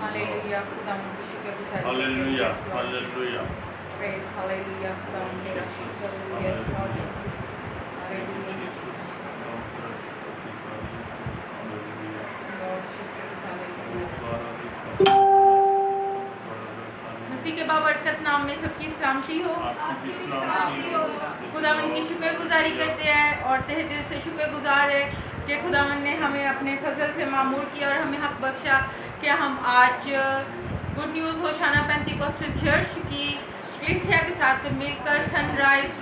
Hallelujah, खुदावन की शुक्रगुजारी करते हैं। Hallelujah, Yes, Lord. Hallelujah. Praise, hallelujah, खुदावन तेरा शुक्र हो। Yes, Lord Jesus. Hallelujah. Jesus, नाम तेरा शुक्र की तारीफ। हालेलुया। Lord Jesus, hallelujah. दोबारा से मसीह के बाबरकत नाम में सबकी सलामती हो। आपकी भी सलामती हो। खुदावन की शुक्रगुजारी करते हैं और तहे दिल से शुक्रगुजार है कि खुदावन ने हमें अपने फजल से मामूर किया और हमें हक बख्शा कि हम आज गुड न्यूज़ होशाना पेंटिकोस्टल चर्च की क्लिसिया के साथ मिलकर सनराइज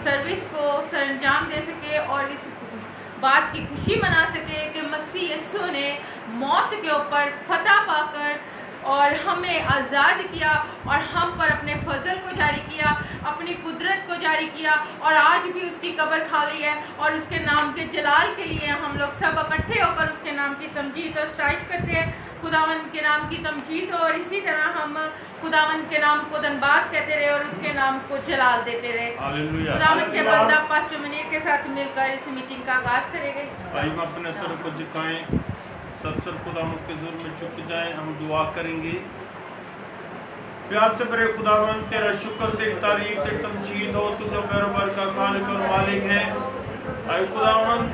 सर्विस को सरंजाम दे सके और इस बात की खुशी मना सके कि मसीह यीशु ने मौत के ऊपर फतह पाकर और हमें आज़ाद किया और हम पर अपने फजल को जारी किया, अपनी कुदरत को जारी किया और आज भी उसकी कब्र खाली है और उसके नाम के जलाल के लिए हम लोग सब इकट्ठे होकर उसके नाम की तमजीद और स्ताइश करते हैं। खुदावन के नाम की तमजीद हो और इसी तरह हम खुदावन के नाम को धन्यवाद कहते रहे और उसके नाम को जलाल देते रहे। हालेलुया। खुदावन के बंदा पास्टर मुनीर के साथ मिलकर इस मीटिंग का आगाज करेंगे। आइए हम अपने सर को झुकाएं, सब सर खुदावंद के ज़ोर में झुक जाएं। हम दुआ करेंगे। प्यार से बड़े खुदावंद तेरा शुक्र, तेरी तारीफ, तेरी तमजीद हो। तू तो पैरों का खालिक और मालिक है। आए खुदावंद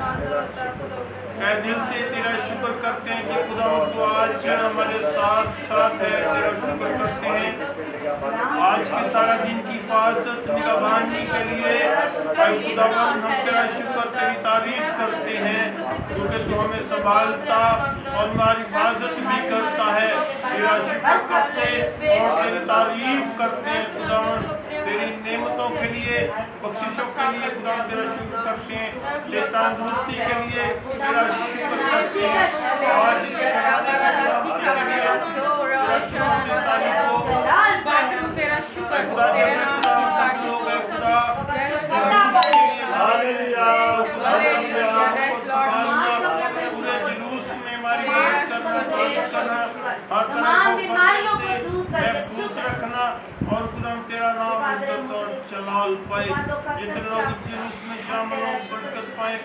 कह दिल से तेरा शुक्र करते हैं कि खुदावंद तू आज हमारे साथ है। तेरा शुक्र करते हैं आज के सारा दिन की हिफाजत निगरानी के लिए। आए खुदावंद हम तेरा शुक्र, तेरी तारीफ करते हैं क्योंकि तू हमें संभालता और हमारी हिफाजत भी करता है। तेरा शुक्र करते और तेरी तारीफ करते हैं खुदावंद तेरी नेमतों के लिए, बख्शिशों के लिए खुदावंद तेरा शुक्र करते हैं। शैतान दुरुस्ती के लिए तेरा शुक्र करते हैं। आज इस तेरा शुक्र हो, तेरे नाम की तारीफ हो। पूरे जुलूस में हमारी मदद करना, हर तरह बीमारियों को दूर कर महफूज रखना और खुदाम तेरा नाम इज्जत और जलाल पाए। जितने लोग जुलूस में शामिल हो बरकत पाए,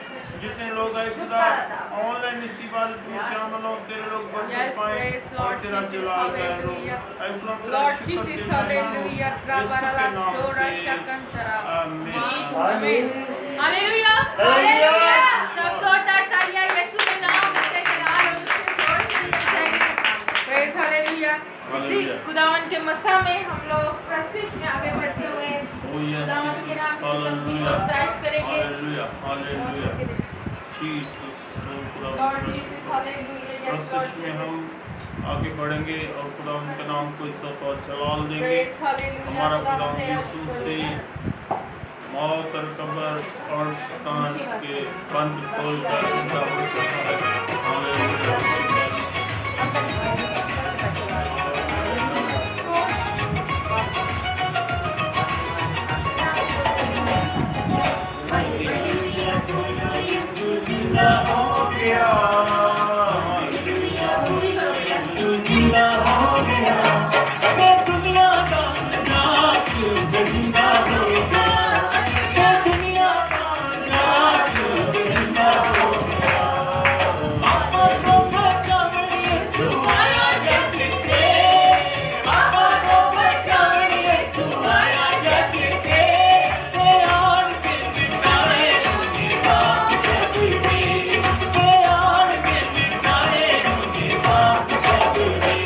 जितने लोग आए खुदा ऑनलाइन इस इबादत में शामिल हो तेरे लोग बरकत पाए और तेरा जलाल जाहिर हो। ऐ खुदा तेरा शुक्र के हालेलुया। Hallelujah, hallelujah. सब जोरदार तालियां यीशु के नाम में तेकरार और उसके जोर से चाहिए। Praise hallelujah. इसी खुदावन के मसा में हम लोग प्रस्तिश में आगे बढ़ते हुए खुदावन के नाम की तमजीद और स्ताइश करेंगे। Hallelujah, hallelujah. Jesus, Lord Jesus, hallelujah. यस प्रस्तिश में हम आगे बढ़ेंगे और खुदावन के नाम को इज्जत और जलाल देंगे। Praise hallelujah. हमारा खुदावन यीशु से मौत और कब्र और शैतान के बंद खोल कर जिंदा हो जाता है। हालेलुया। जिंदा हो गया, जिंदा हो गया, दुनिया का नाथ जिंदा हो गया, दुनिया का नाथ जिंदा हो गया। पापा को बचाने यीशु आया जग के, पापा को बचाने यीशु आया जग के, प्यार के मिटाए मुझे पाप जग के, प्यार के मिटाए मुझे पाप जग के।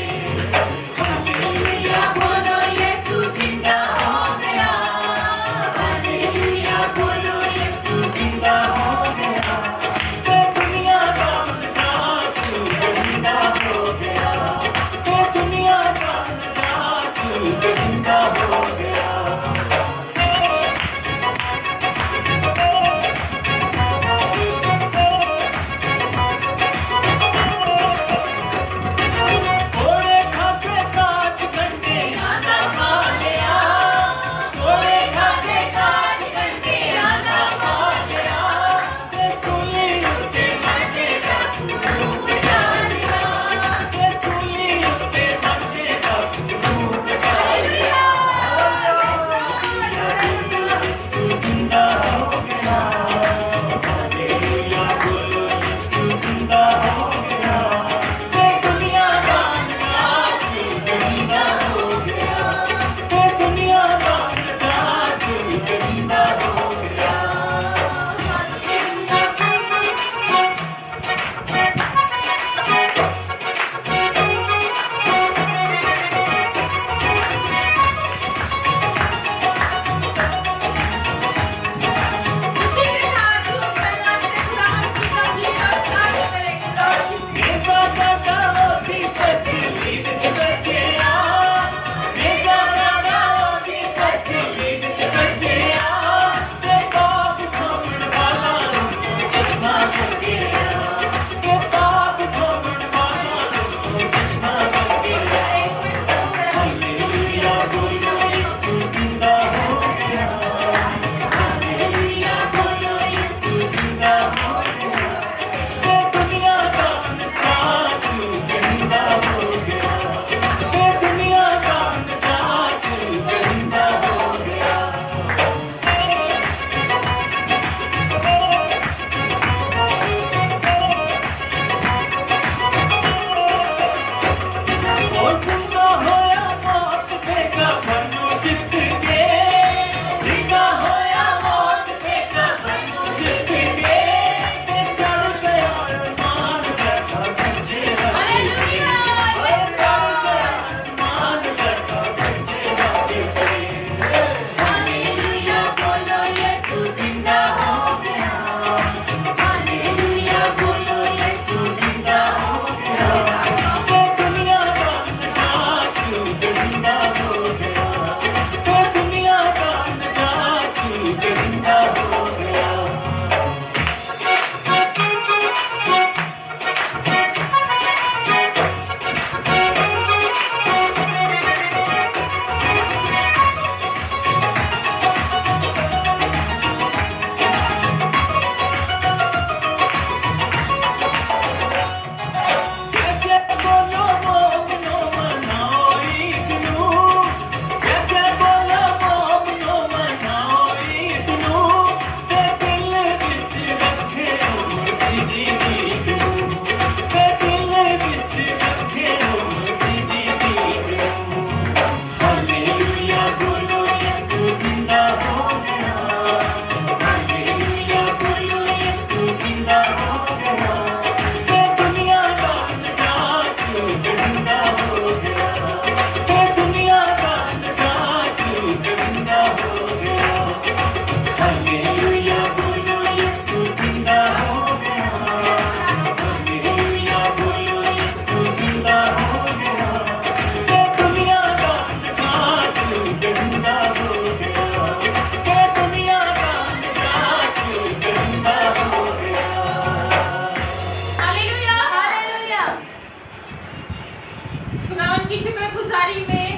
खुदावन की शुक्रगुजारी में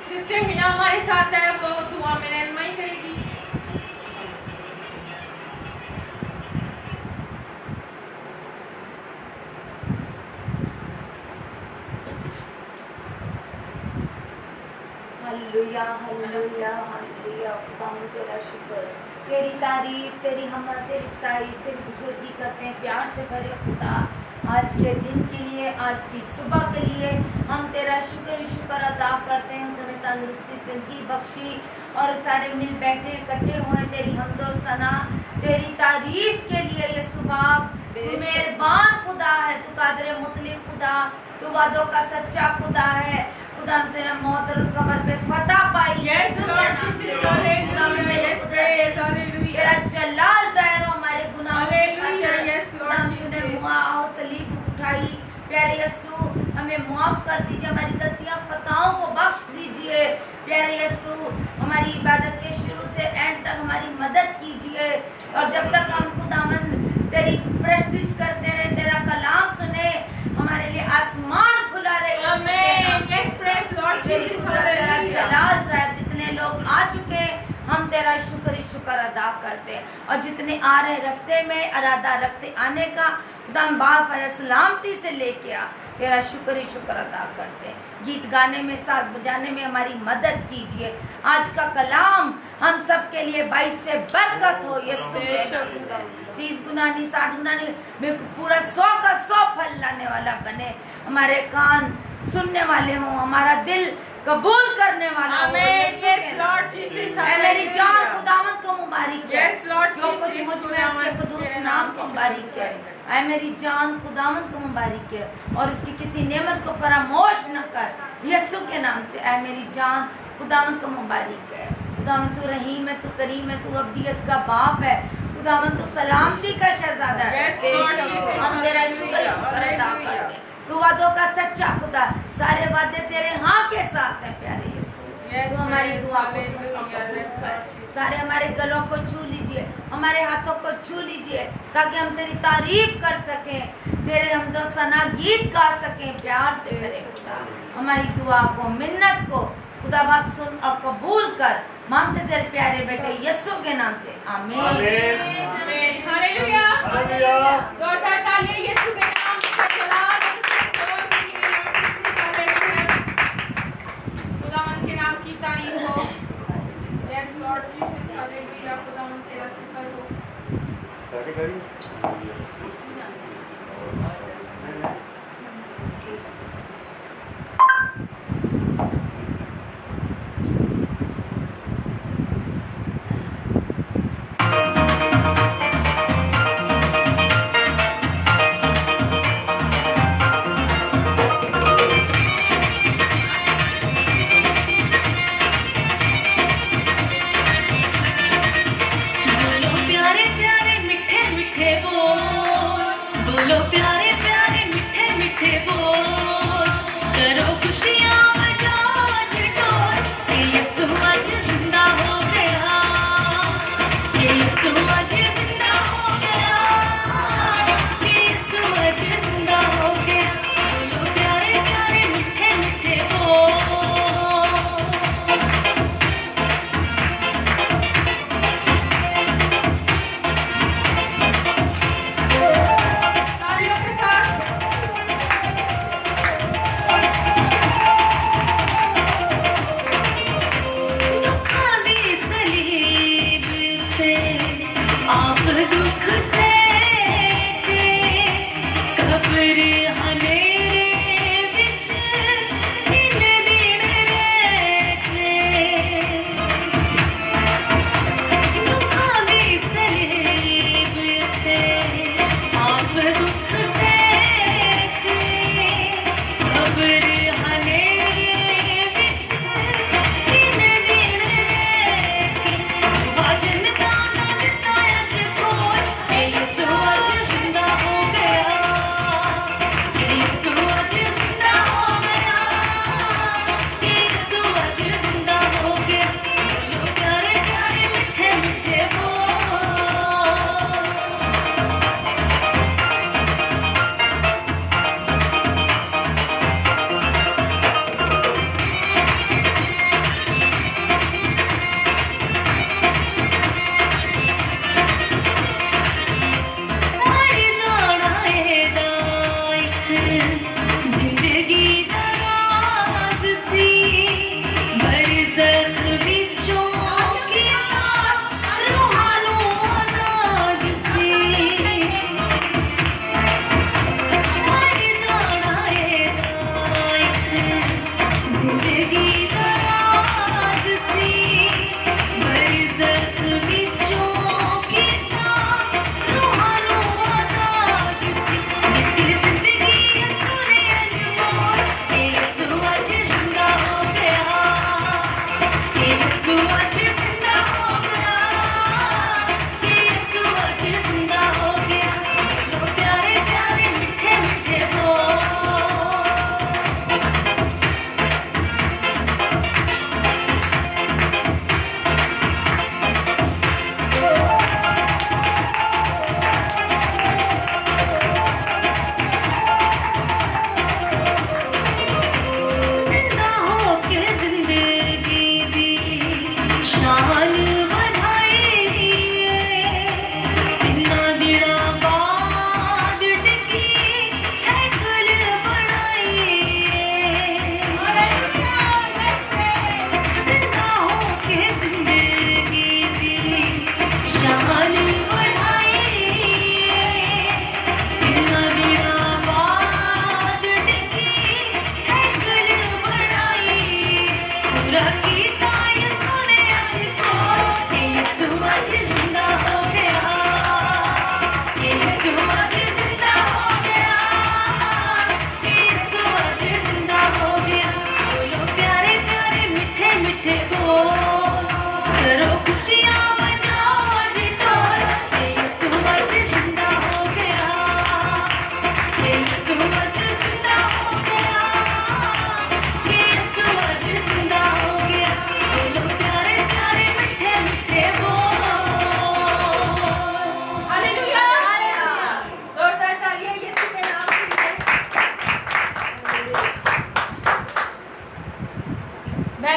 सिस्टर हिना हमारे साथ है, वो दुआ में रहनुमाई करेगी। Hallelujah hallelujah hallelujah. खुदावंद तेरा शुक्र, तेरी तारीफ, तेरी हमद, तेरी सताइश, तेरी बुजुर्गी करते हैं प्यार से भरे खुदा। आज के दिन के लिए, आज की सुबह के लिए हम तेरा शुक्र अदा करते हैं। तूने तंदुरुस्ती जिंदगी बख्शी और सारे मिल बैठे इकट्ठे हुए तेरी हमदो सना, तेरी तारीफ के लिए ये सुबह। तू मेहरबान खुदा है, तू कादिर मुतलिक खुदा, तू वादों का सच्चा खुदा है। खुदा तेरा मौत और कब्र पे फतह पाई यीशु के नाम से। खुदा तेरा जलाल ज़ाहिर हो हमारे गुनाहों के खातिर। खुदा तूने मुआ और सलीब उठाई, प्यारे यीशु हमें माफ कर दीजिए, हमारी गलतियां खताओं को बख्श दीजिए। प्यारे यीशु हमारी इबादत के शुरू से एंड तक हमारी मदद कीजिए, और जब तक हम खुदावंद तेरी प्रस्तुति करते रहे, तेरा कलाम सुने, हमारे लिए आसमान खुला रहे। तेरा जलाल ज़ाहिर, जितने लोग आ चुके हम तेरा शुक्र अदा करते हैं, और जितने आ रहे रास्ते में इरादा रखते आने का, खुदा बाफर सलामती से लेके आ, तेरा शुक्र अदा करते हैं। गीत गाने में, साज बजाने में हमारी मदद कीजिए। आज का कलाम हम सब के लिए बाइस से बरकत हो यीशु के नाम से। 30 गुना नहीं, 60 गुना नहीं, में पूरा 100 का 100 फल लाने वाला बने। हमारे कान सुनने वाले हों, हमारा दिल कबूल करने वाला हो। मेरी जान खुदावंद को मुबारक है, जो कुछ मुझ में उसके कुदूस नाम को मुबारक है। ऐ मेरी जान खुदावंद को मुबारक है, और उसकी किसी नेमत को फरामोश न कर यीशु के नाम से। ऐ मेरी जान खुदावंद को मुबारक है। खुदावंद तू रहीम है, तू करीम है, तू अब्दियत का बाप है। खुदावंद तू सलामती का शहजादा है। हम तेरा शुक्र अदा करते हैं। तू वादों का सच्चा खुदा, सारे वादे तेरे हाँ के साथ है। प्यारे यीशु तू हमारी दुआ को सुन, सारे हमारे गलों को छू लीजिए, हमारे हाथों को छू लीजिए, ताकि हम तेरी तारीफ कर सकें, तेरे हम दो सना गीत गा सकें प्यार से। मेरे खुदा हमारी दुआ को, मिन्नत को खुदा बात सुन और कबूल कर, मांगते तेरे प्यारे बेटे यीशु के नाम से, आमीन आमीन हालेलुया हालेलुया। लौटा तालियां यीशु के नाम का जलाल और खुदावंद के नाम की तारीफ हो। Yes Lord Jesus hallelujah. खुदावंद तेरा शुक्र हो।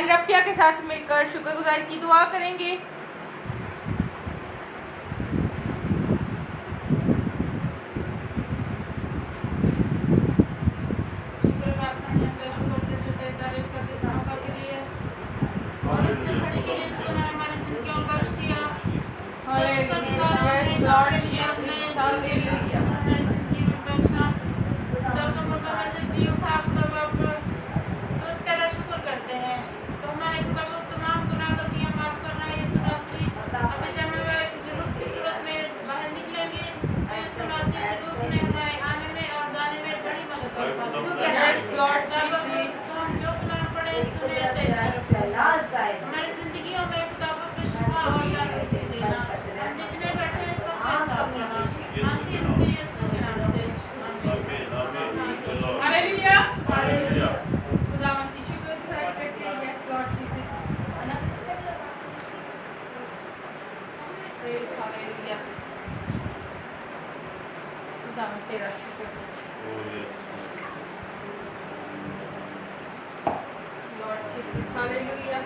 बहन रफिया के साथ मिलकर शुक्रगुजारी की दुआ करेंगे। Yes, Lord Jesus, hallelujah. Yes, Lord Jesus. चला जाए हमारी जिंदगियों में खुदावंद पे शिफा और ताकत देना। हम जितने बैठे हैं सब के साथ होना। आंटी हमसे यीशु के नाम से आमीन। हालेलुया। हालेलुया। खुदावंद की शुक्रगुजारी करते हैं। Yes, Lord Jesus. Praise hallelujah. खुदावंद तेरा शुक्र है। Oh, yes. Lord Jesus, hallelujah.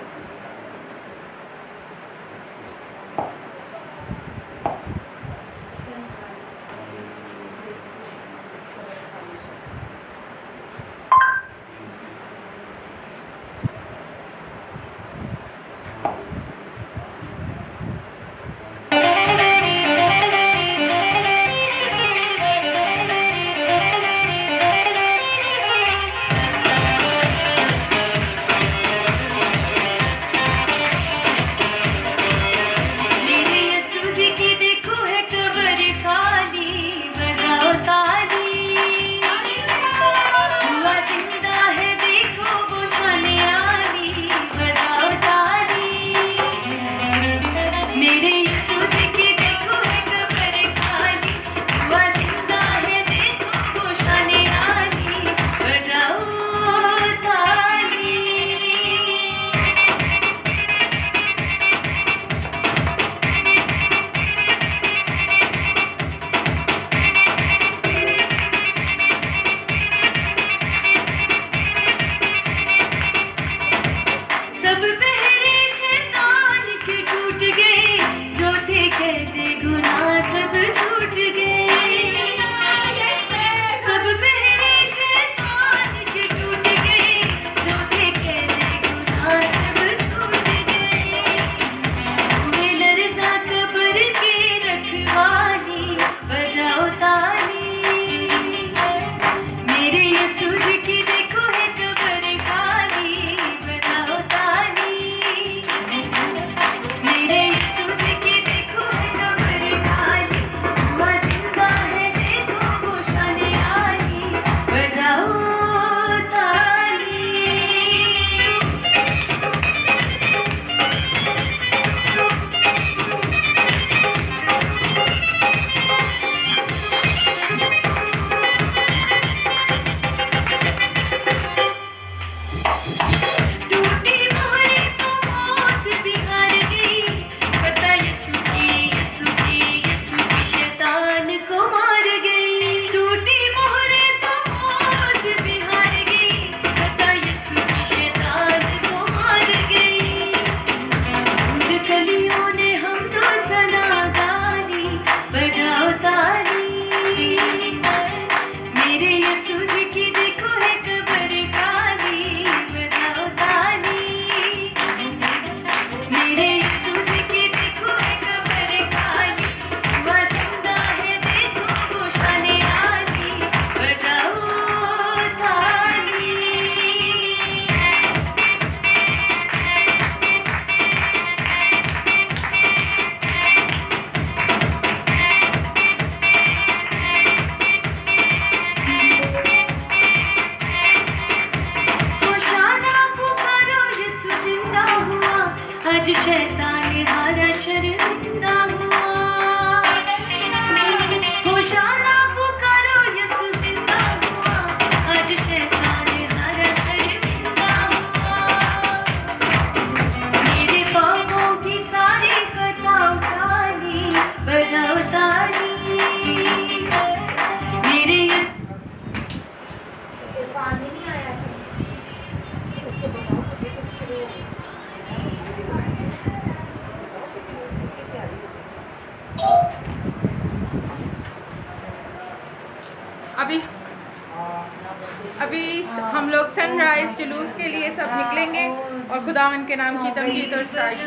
हम लोग सनराइज जुलूस के लिए सब निकलेंगे और खुदावन के नाम की तमजीद और सताइश।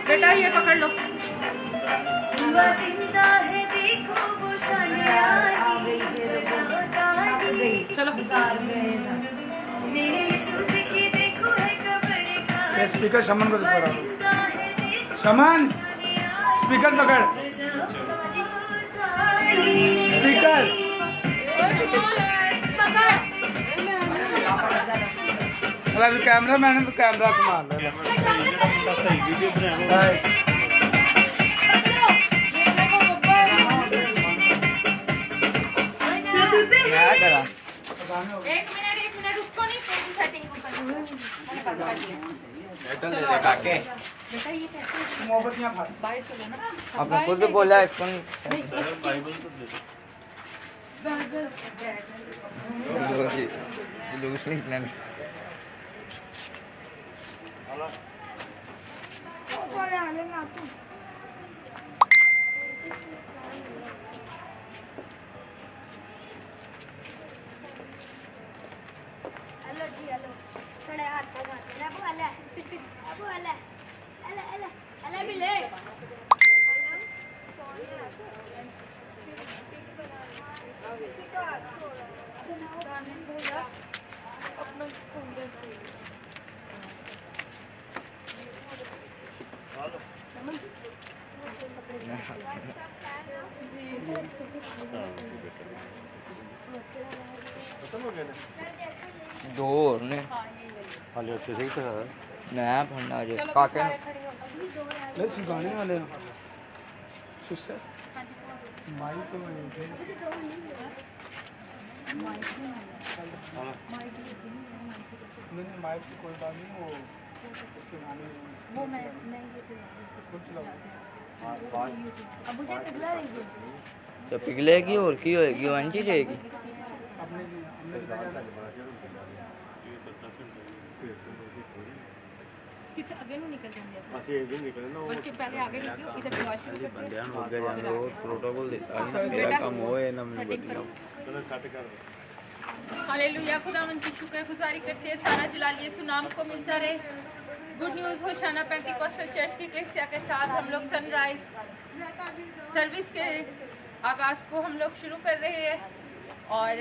बेटा ये पकड़ लो। चलो स्पीकर शमन को शमन स्पीकर पकड़ स्पीकर कैमरा मैन है तो कैमरा संभाल क्या करा। एक मिनट उसको नहीं सेटिंग आपने खुद बोला इसको हेलो जी हेलो थोड़े हाथ लगाते हैं अबू अले भी ले दो और ने हाले अच्छे से तो है नया फंडा जो काके ले सिखाने वाले हैं सिस्टर माइक तो नहीं माइक की कोई बात नहीं वो इसके गाने वो मैं अब मुझे पिघला रही है तो पिघलेगी और की होएगी वंची जाएगी। कितने आगे नहीं निकल जाएंगे ऐसे एक दिन निकले ना बल्कि पहले आगे निकलो इधर से वॉश करते बंदियां हो गए जान वो प्रोटोकॉल देता है मेरा काम होए ना मैं बताऊं। चलो काट कर हालेलुया। खुदावन की शुक्रगुजारी करते हैं सारा जलाल यीशु नाम को मिलता रहे। गुड न्यूज़ होशाना पेंटिकॉस्टल चर्च की कलीसिया के साथ हम लोग सनराइज सर्विस के आगाज़ को हम लोग शुरू कर रहे हैं और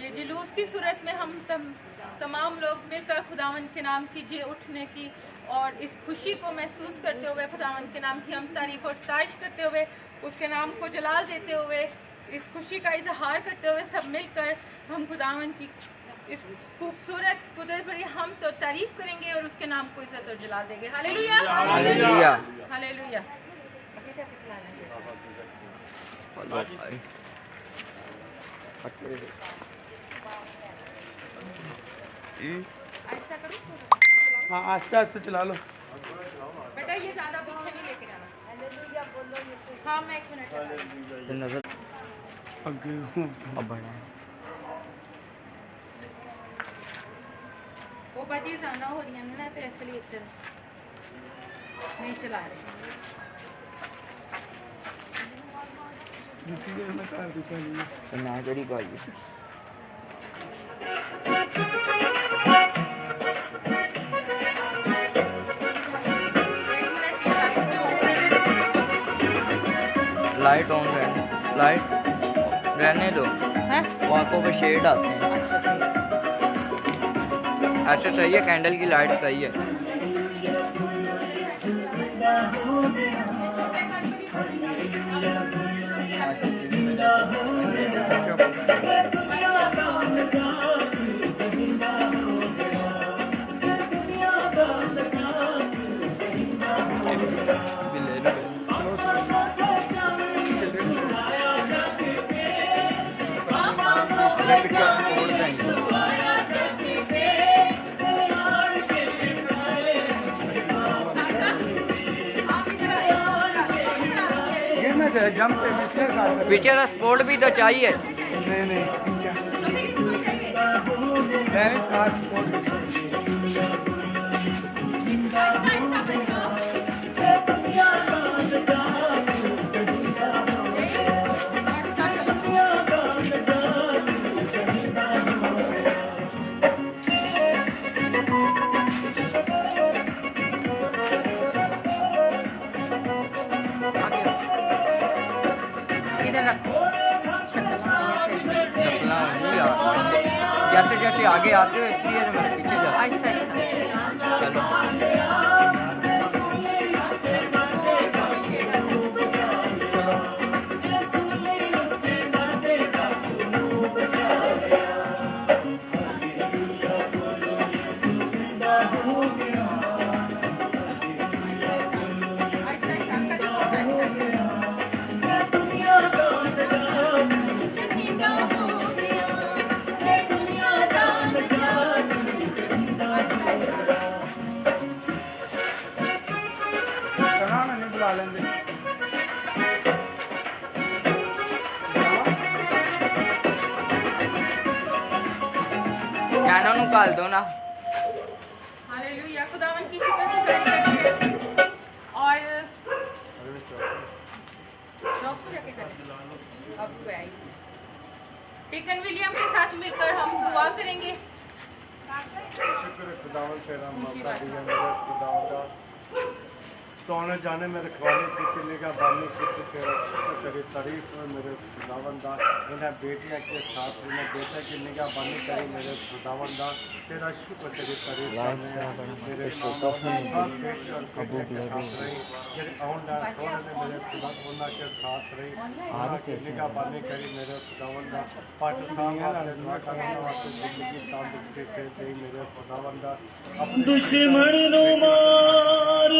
ये जुलूस की सूरत में हम तमाम लोग मिलकर खुदावन के नाम की जे उठने की और इस खुशी को महसूस करते हुए खुदावन के नाम की हम तारीफ और सताइश करते हुए उसके नाम को जलाल देते हुए इस खुशी का इजहार करते हुए सब मिलकर हम खुदावन की इस खूबसूरत कुदरत भरी हम तो तारीफ करेंगे और उसके नाम को इज्जत और जलाल देंगे। Hallelujah hallelujah hallelujah. ऐसा करो हाँ आस्ते आस्ते चला लो बेटा ये ज़्यादा पीछे नहीं लेके जाना। हाँ मैं एक मिनट नजर आगे अब बढ़ा वो बजी जाना हो रही है ना तो इसलिए इधर नहीं चला रहे। जुटी के मैं कर देता हूँ तो ना करी कोई लाइट ऑन रहने लाइट रहने दो आंखों पे शेड आते हैं। अच्छा सही है कैंडल की लाइट सही है। जंप पे पीछे का स्पोर्ट भी तो चाहिए। नहीं साथ जैसे जैसे आगे आते हो इसलिए तो मैं पीछे जा अच्छा चलो चला ना नहीं बुला लेंगे कैनो निकाल दो ना हालेलुया खुदावन की शुक्रगुजारी करते हैं और शौक से जाके करें। अब कोई आई टेकन विलियम के साथ मिलकर हम दुआ करेंगे। शुक्र है खुदावन तेरा ऊंची मौका बात। दिया मेरे खुदावन का तो आने जाने में रखवाली की निगाह बानी की तेरा शुक्र तेरी तारीफ है मेरे खुदावन दा इन्हें बेटियां के साथ इन्हें बेटे की निगाह बानी करी मेरे खुदावन दा तेरा शुक्र तेरी तारीफ करने मेरे छोटा सा अबू के साथ रही मेरे औंडा सोने ने मेरे खुदा के साथ रही आने की निगाह बानी करी मेरे खुदावन दा पाकिस्तान वाले दुआ करने वाले जिंदगी तंदुरुस्ती से दे मेरे खुदावन दा दुश्मन नो मार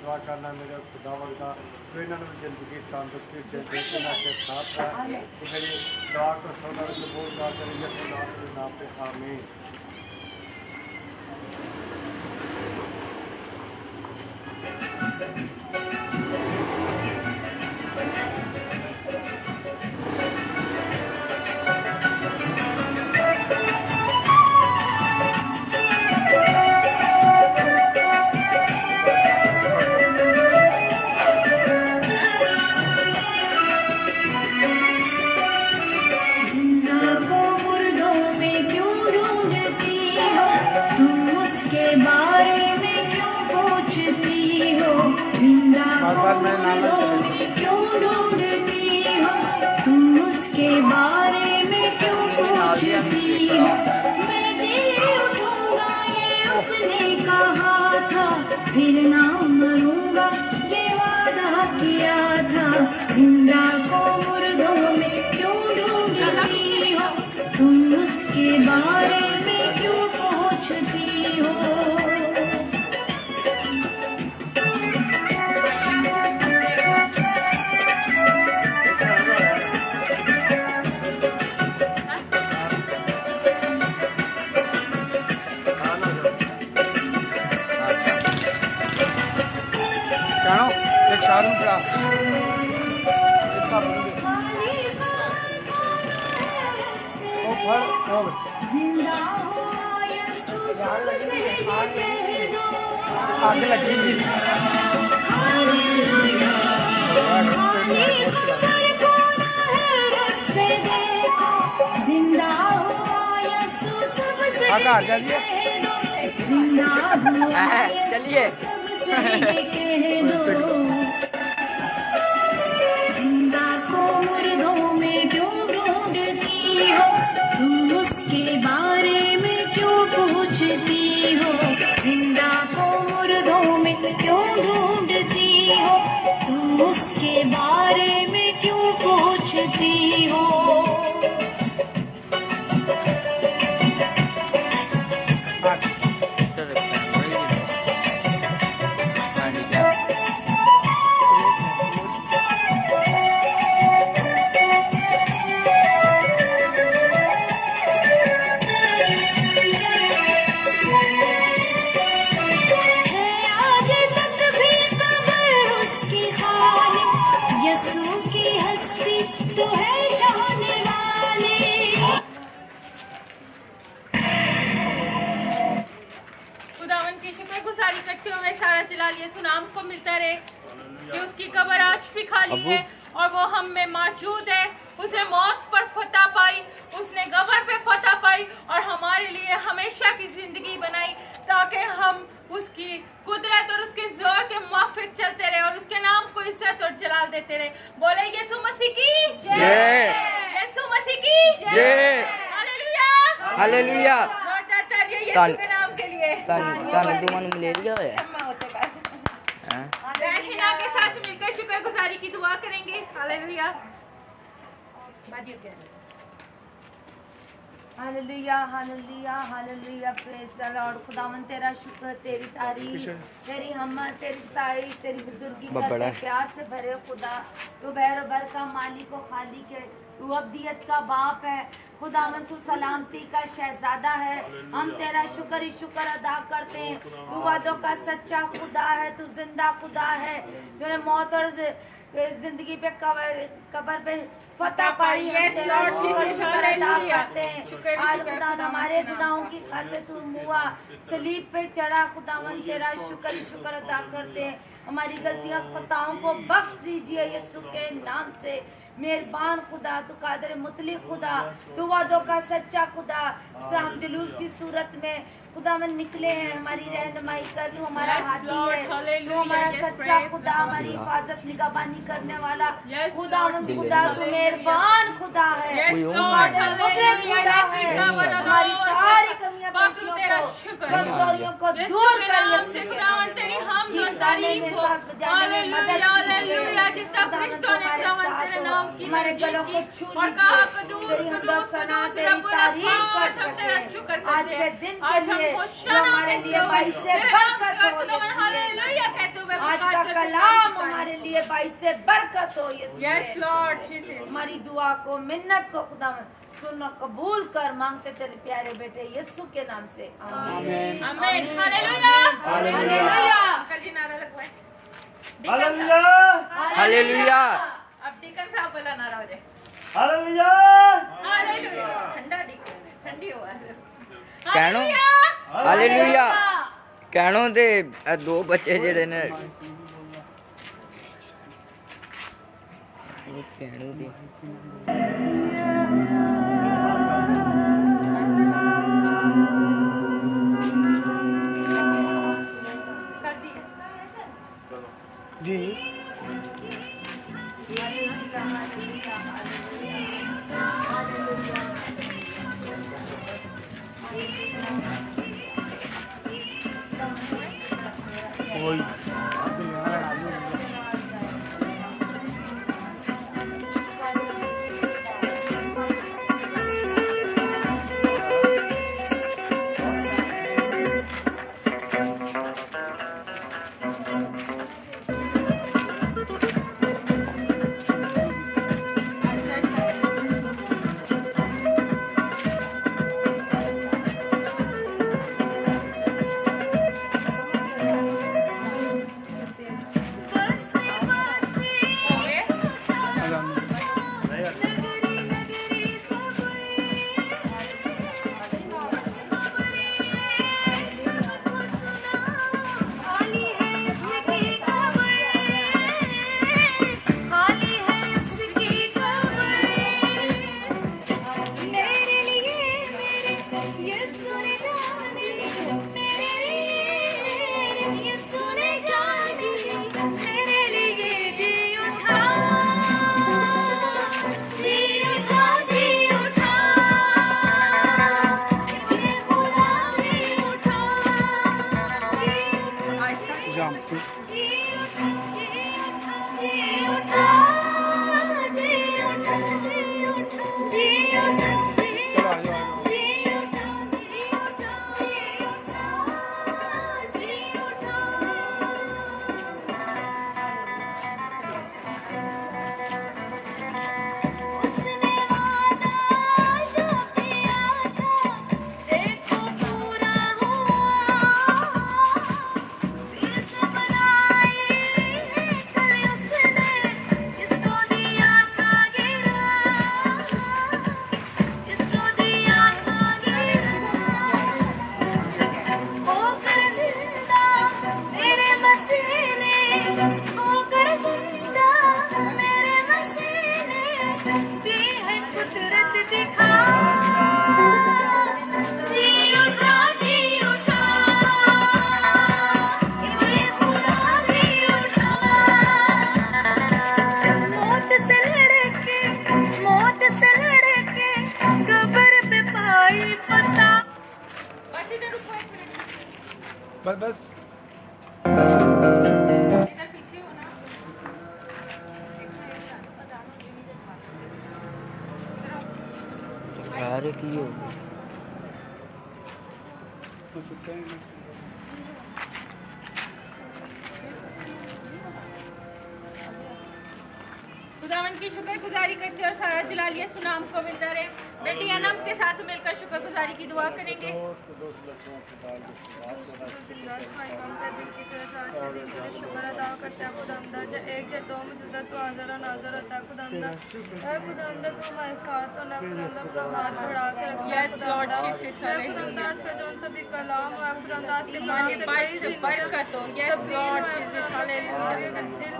दुआ करना मेरे खुदावन का तो इन्होंने जिंदगी तंदुरुस्ती से देखना के साथ है तो मेरी दुआ को सुना कबूल कर करेंगे तो नाम पे आमीन। जिंदा को मुर्दों में क्यों ढूंढती हो तुम उसके बारे में क्यों पूछती हो जिंदा को मुर्दों में क्यों ढूंढती हो तुम उसके बारे में क्यों पूछती हो मैं जी उठूंगा ये उसने कहा था फिर ना मरूंगा ये वादा किया था जिंदा को मुर्दों में क्यों ढूंढती हो तुम उसके बारे में क्यों पूछती हो। कैनो एक साथ में चला इसका जिंदा हो यीशु सबसे ये कह दो आगे लगी थी खाली खबर को ना हैरत से देखो जिंदा हो यीशु सबसे आगे आ जाइए। कह दो जिंदा हो चलिए। सबसे ये कह दो जिंदा को मुर्दों में क्यों ढूंढती हो तुम उसके बारे में क्यों पूछती हो जिंदा को मुर्दों में क्यों ढूंढती हो तुम उसके बारे में क्यों पूछती हो। है आज तक भी कब्र उसकी खाली यीशु की हस्ती तो है शान वाली। खुदावन की शुक्रगुजारी करते हुए सारा जलाल यीशु नाम को मिलता रहे कि उसकी कब्र आज भी खाली है और वो हम में मौजूद है। उसने मौत पर फतह पाई, उसने कब्र पे फतह पाई और हमारे लिए हमेशा की जिंदगी बनाई ताकि हम उसकी कुदरत और उसके जोर के मुआफिक चलते रहे और उसके नाम को इज्जत और जलाल देते रहे। बोले यीशु मसीह की जय, यीशु मसीह की जय, हालेलुया। हालेलुया लॉर्ड तारिया यीशु के नाम के लिए तान दुमन मलेरिया है क्षमा होते का हैं? बहन हिना के साथ मिलकर शुक्रगुजारी की दुआ करेंगे हालेलुया बाजी क्या hallelujah hallelujah hallelujah praise the Lord खुदावन तेरा शुक्र तेरी तारीफ तेरी हमत तेरी सताईश तेरी बुजुर्गी करते प्यार से भरे खुदा तू बैर बर का मालिक व खालिक है तू अब्दियत का बाप है खुदावन तू सलामती का शहजादा है हम तेरा शुक्र ही शुक्र अदा करते हैं तू वादों का सच्चा खुदा है तू जिंदा खुदा है तूने मौत और जिंदगी पे कब्र पे फतह पाई है तेरा शुक्र अदा करते हैं आज खुदा हमारे गुनाहों की खातिर तू मुआ सलीब पे चढ़ा खुदावन तेरा शुक्र ही शुक्र अदा करते हैं हमारी गलतियां खताओं को बख्श दीजिए यीशु के नाम से मेहरबान खुदा तू कादर मुतलिक खुदा तू वादों का सच्चा खुदा हम जुलूस की सूरत में खुदा में निकले हैं हमारी रहनुमाई कर तू हमारा हाथी है तू हमारा सच्चा खुदा हमारी हिफाजत निगहबानी करने वाला खुदा तू मेहरबान खुदा है हमारी सारी कमियां कमजोरियों को दूर हमारे गलों को छू आज के दिन के लिए हमारे लिए बाईस से बरकत हो आज का कलाम हमारे लिए बाईस से बरकत हो हमारी दुआ को मिन्नत को खुदा सुन और कबूल कर मांगते तेरे प्यारे बेटे यीशु के नाम से आमीन आमीन हालेलुया हालेलुया कल जी नारा लगवाए हालेलुया हालेलुया अब डीकन साहब बोला नारा हो जाए हालेलुया हालेलुया ठंडा डीकन है ठंडी हुआ कहनो हालेलुया कहनो दे दो बच्चे जेड़े ने कहनो दे जी कोई बस इधर पीछे हो ना। यार की हो कुछ होता ही नहीं। खुदावन की शुक्रगुजारी करते और सारा जलालिया सुनाम को मिलता रहे। बेटी अनम के साथ मिलकर शुक्रगुजारी की दुआ करेंगे। शुक्र अदा करते हैं खुदावंदा एक या दो मौजूदा तो हाज़िर और नाज़िर होता है खुदावंदा। ऐ खुदावंदा तू हमारे साथ हो ना खुदावंदा अपना हाथ बढ़ा के रखना Yes, Lord खुदावंदा। Jesus, ऐ खुदावंदा आज का जो सभी कलाम है खुदावंदा आज के कलाम से बाइस से बरकत हो। Yes, Lord Jesus, hallelujah.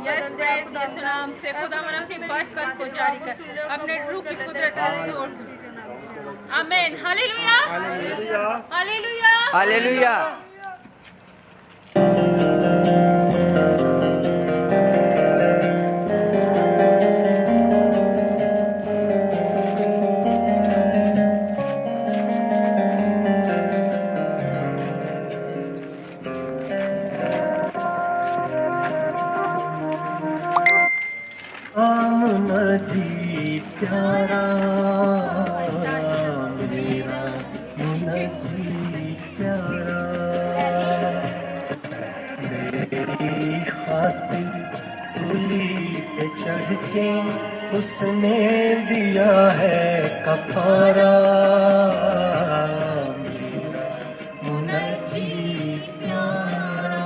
Yes, praise यीशु नाम से खुदावन अपनी बरकत को जारी कर, अपने रूह की कुदरत का जोर। आमीन। Hallelujah hallelujah hallelujah. Amna ji प्यारा मेरा मुन्ना जी प्यारा मेरी खातिर सूली पे चढ़ के उसने दिया है कफारा मेरा मुन्ना जी प्यारा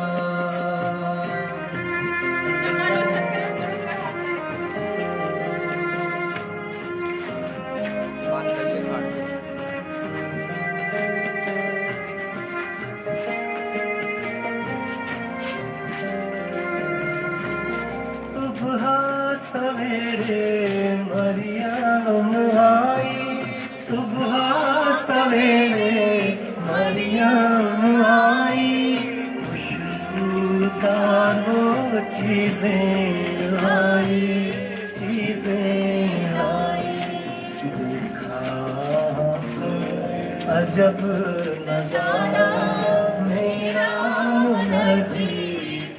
सुबह सवेरे मरियम आई सुबह सवेरे मरियम आई खुशबूदार वो चीजें लाई देखा अजब नजारा मेरा मुनजी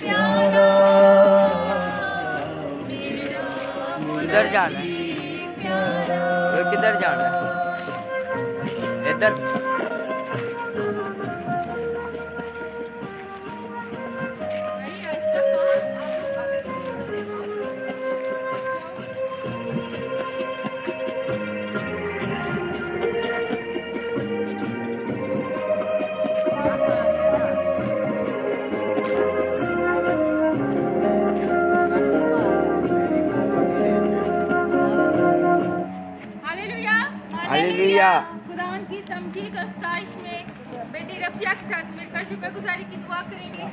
प्यारा किधर जाना है? तो किधर जाना है? इधर। Hallelujah hallelujah. खुदावन की तमजीद और सताइश में बेटी रफिया के साथ मिलकर शुक्रगुजारी की दुआ करेंगे।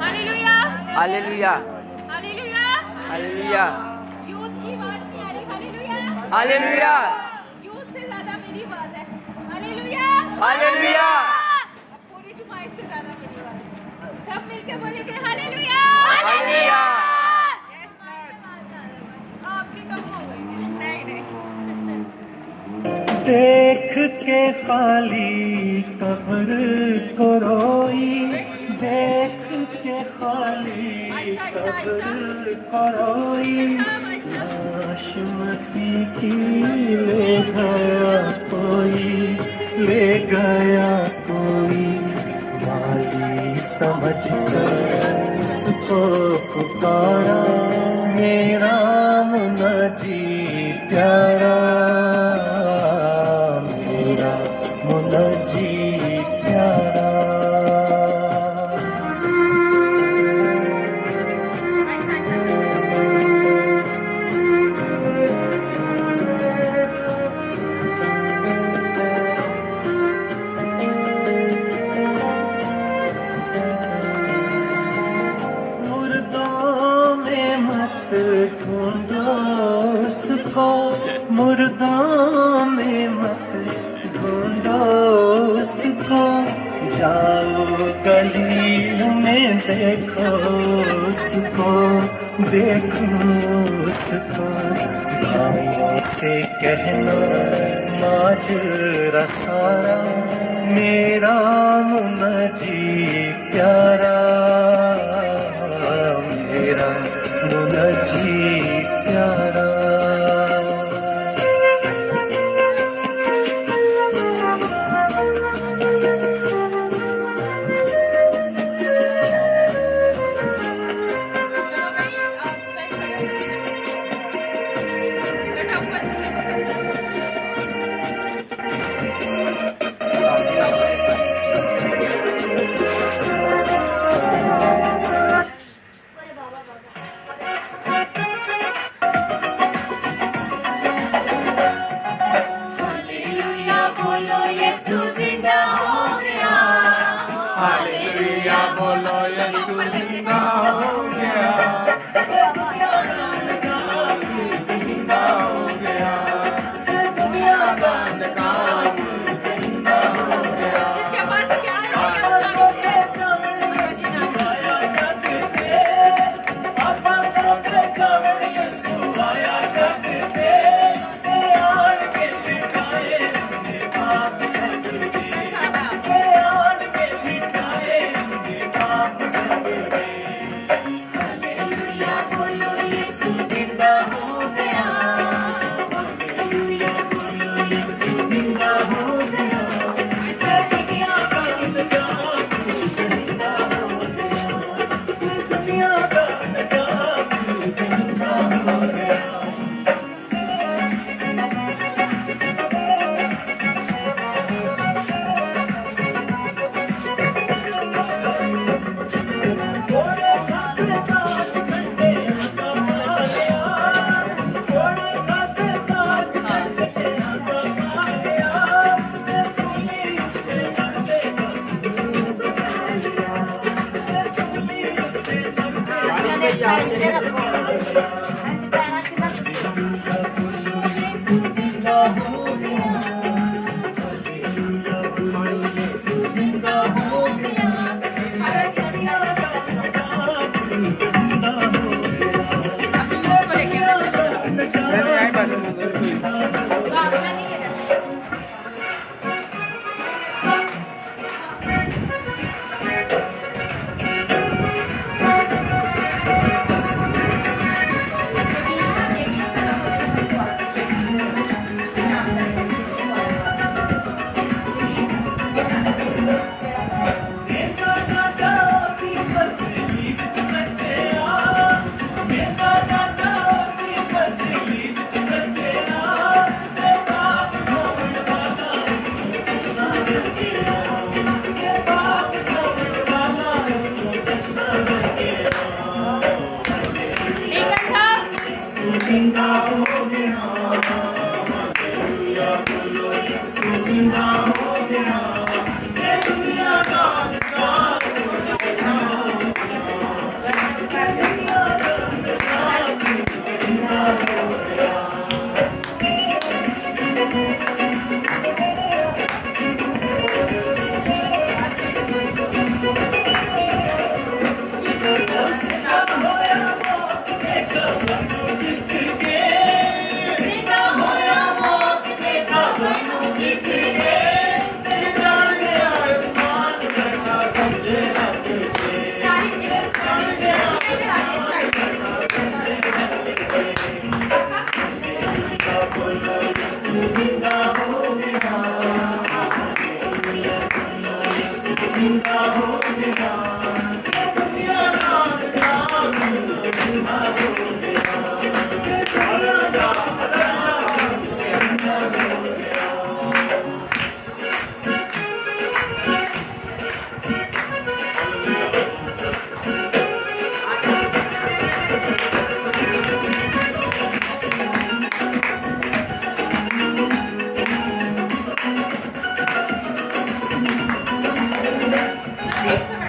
Hallelujah hallelujah. Hallelujah hallelujah. Youth की आवाज नहीं आ रही। Hallelujah hallelujah. यूथ से ज्यादा मेरी आवाज है। Hallelujah hallelujah. अब पूरी जुमाइश से ज्यादा मेरी आवाज है। सब मिलके बोलेंगे हालेलुया हालेलुया। Yes, Lord। आपकी कम हो गई। नहीं देख के खाली कब्र को रोई देख के खाली कब्र को रोई लाश मसीह की ले गया कोई माली समझ कर उसको पुकारा मेरा मुनजी प्यारा मेरा मुनजी प्यारा गली में देखो उसको, देखो उसको, भाइयों से कहना माजरा सारा, मेरा मुनजी प्यारा, मेरा मुनजी प्यारा।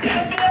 Thank you.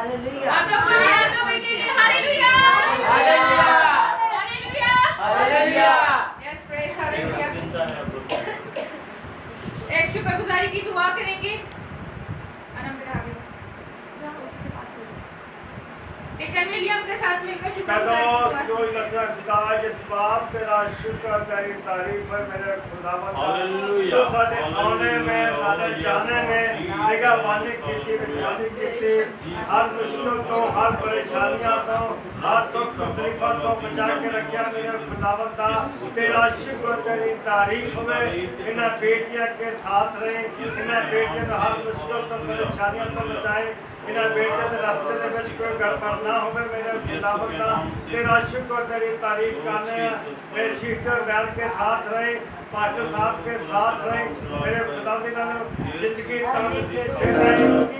हालेलुया हाथों को ले हाथों में कीजिए hallelujah hallelujah hallelujah hallelujah yes praise hallelujah जिंदा है प्रभु। एक शुक्रगुजारी की दुआ करेंगे। अनम बेटा आगे जाओ उसके पास हो टेकन विलियम के साथ मिलकर शुक्रगुजारी की दुआ खुदा इस बात तेरा शुक्र तेरी तारीफ है मेरे खुदावंद हालेलुया। तो साडे आने में साडे जाने में निगहबानी कीती रखवाली कीती हर मुश्किल तो हर परेशानियां तो हर दुख तकलीफों तो बचा के रखा मेरे खुदावंद तेरा शुक्र तेरी तारीफ में इन्हां बेटियां के साथ रहे इन्हां बेटियां को हर मुश्किल तो परेशानियों तो बचाए इन्हां बेटियां के रास्ते दे विच कोई गड़बड़ ना होवे मेरे खुदावंद तेरा शुक्र तेरी तारीफ करने मेरे सिस्टर बैल के साथ रहे पास्टर साहब के साथ रहे मेरे खुदावंद इन्होंने जिंदगी तंदुरुस्ती से रहे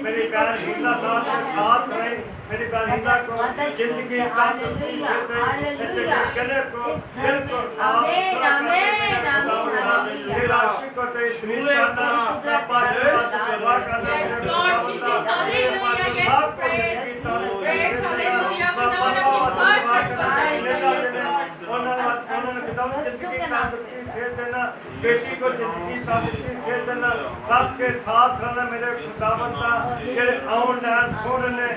मेरी बहन हीना साहब के साथ रहे मेरी बहन हीना को जिंदगी तंदुरुस्ती से गले को दिल को साफ तेरा शुक्र तेरी तारीफ करना मैं पास्टर साहब से दुआ करना Yes, Lord Jesus, hallelujah, yes, praise, praise, hallelujah, खुदावन अपनी बात कर गुजारी करिए बेटी को जिंदगी से देना सबके साथ रहना मेरे खुदावंद जेड़े ऑनलाइन सोने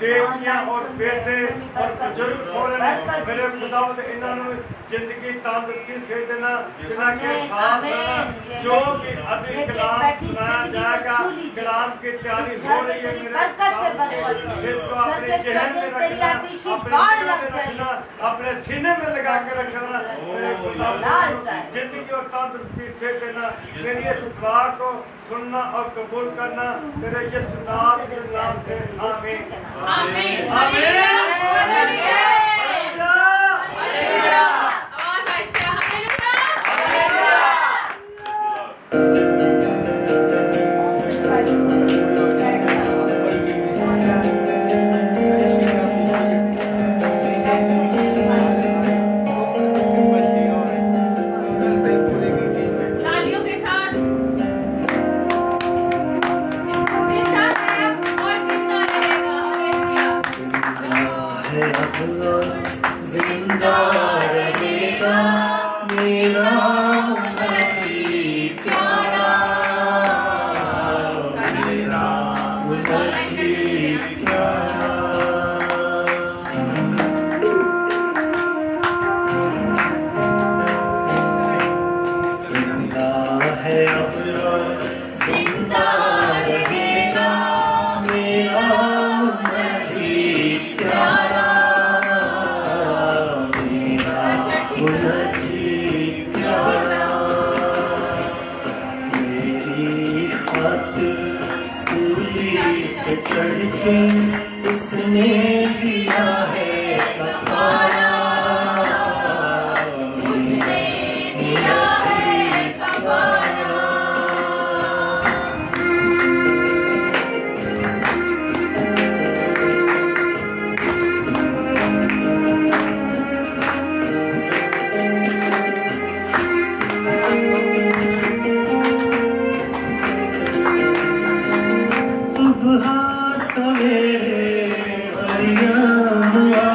बेटियां और बेटे और बुजुर्ग सोने मेरे खुदावंद इन्होंने जिंदगी तंदुरुस्ती से देना इनके साथ रहना जो भी अभी कलाम सुनाया जाएगा कलाम की तैयारी हो रही है मेरे इसको अपने जहन में रखना अपने सीने में लगा के रखना मेरे खुदावंद जिंदगी और तंदुरुस्ती से देना मेरी इस दुआ को सुनना और कबूल करना तेरे यीशु नाम के नाम से आमीन आमीन आमीन हालेलुया हालेलुया आवाज आहिस्ते हालेलुया तालियों के साथ जिंदा है और जिंदा रहेगा हालेलुया जिंदा रहेगा मेरा मसीह प्यारा मेरा मसीह प्यारा जिंदा है अब जिंदा रहेगा मेरा मसीह प्यारा मेरा मसीह प्यारा मेरी खातिर सूली पे चढ़ के उसने दिया है कफारा उसने दिया है कफारा सुबह सवेरे मरियम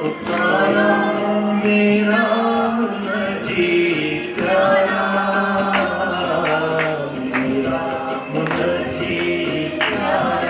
पुकारा मेरा मुनजी प्यारा, मेरा मुनजी प्यारा।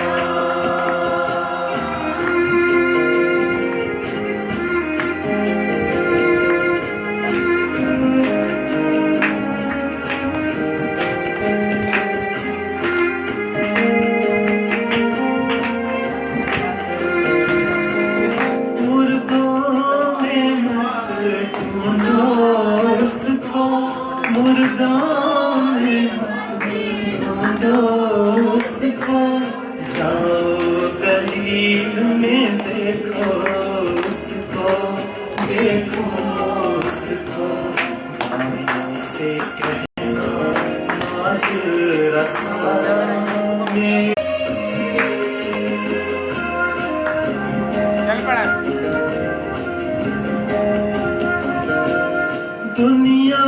दुनिया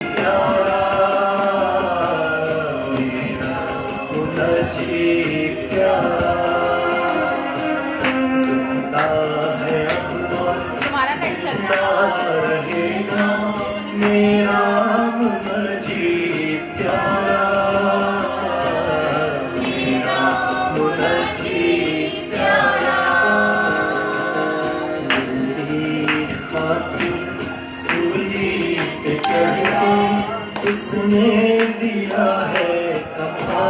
प्यारा मेरा मुनजी प्यारा, जिंदा है तुम्हारा कैसे चलता रहेगा मेरा मुनजी प्यारा, मेरा मुनजी प्यारा। मेरी खातिर चढ़ के उसने दिया है कफा,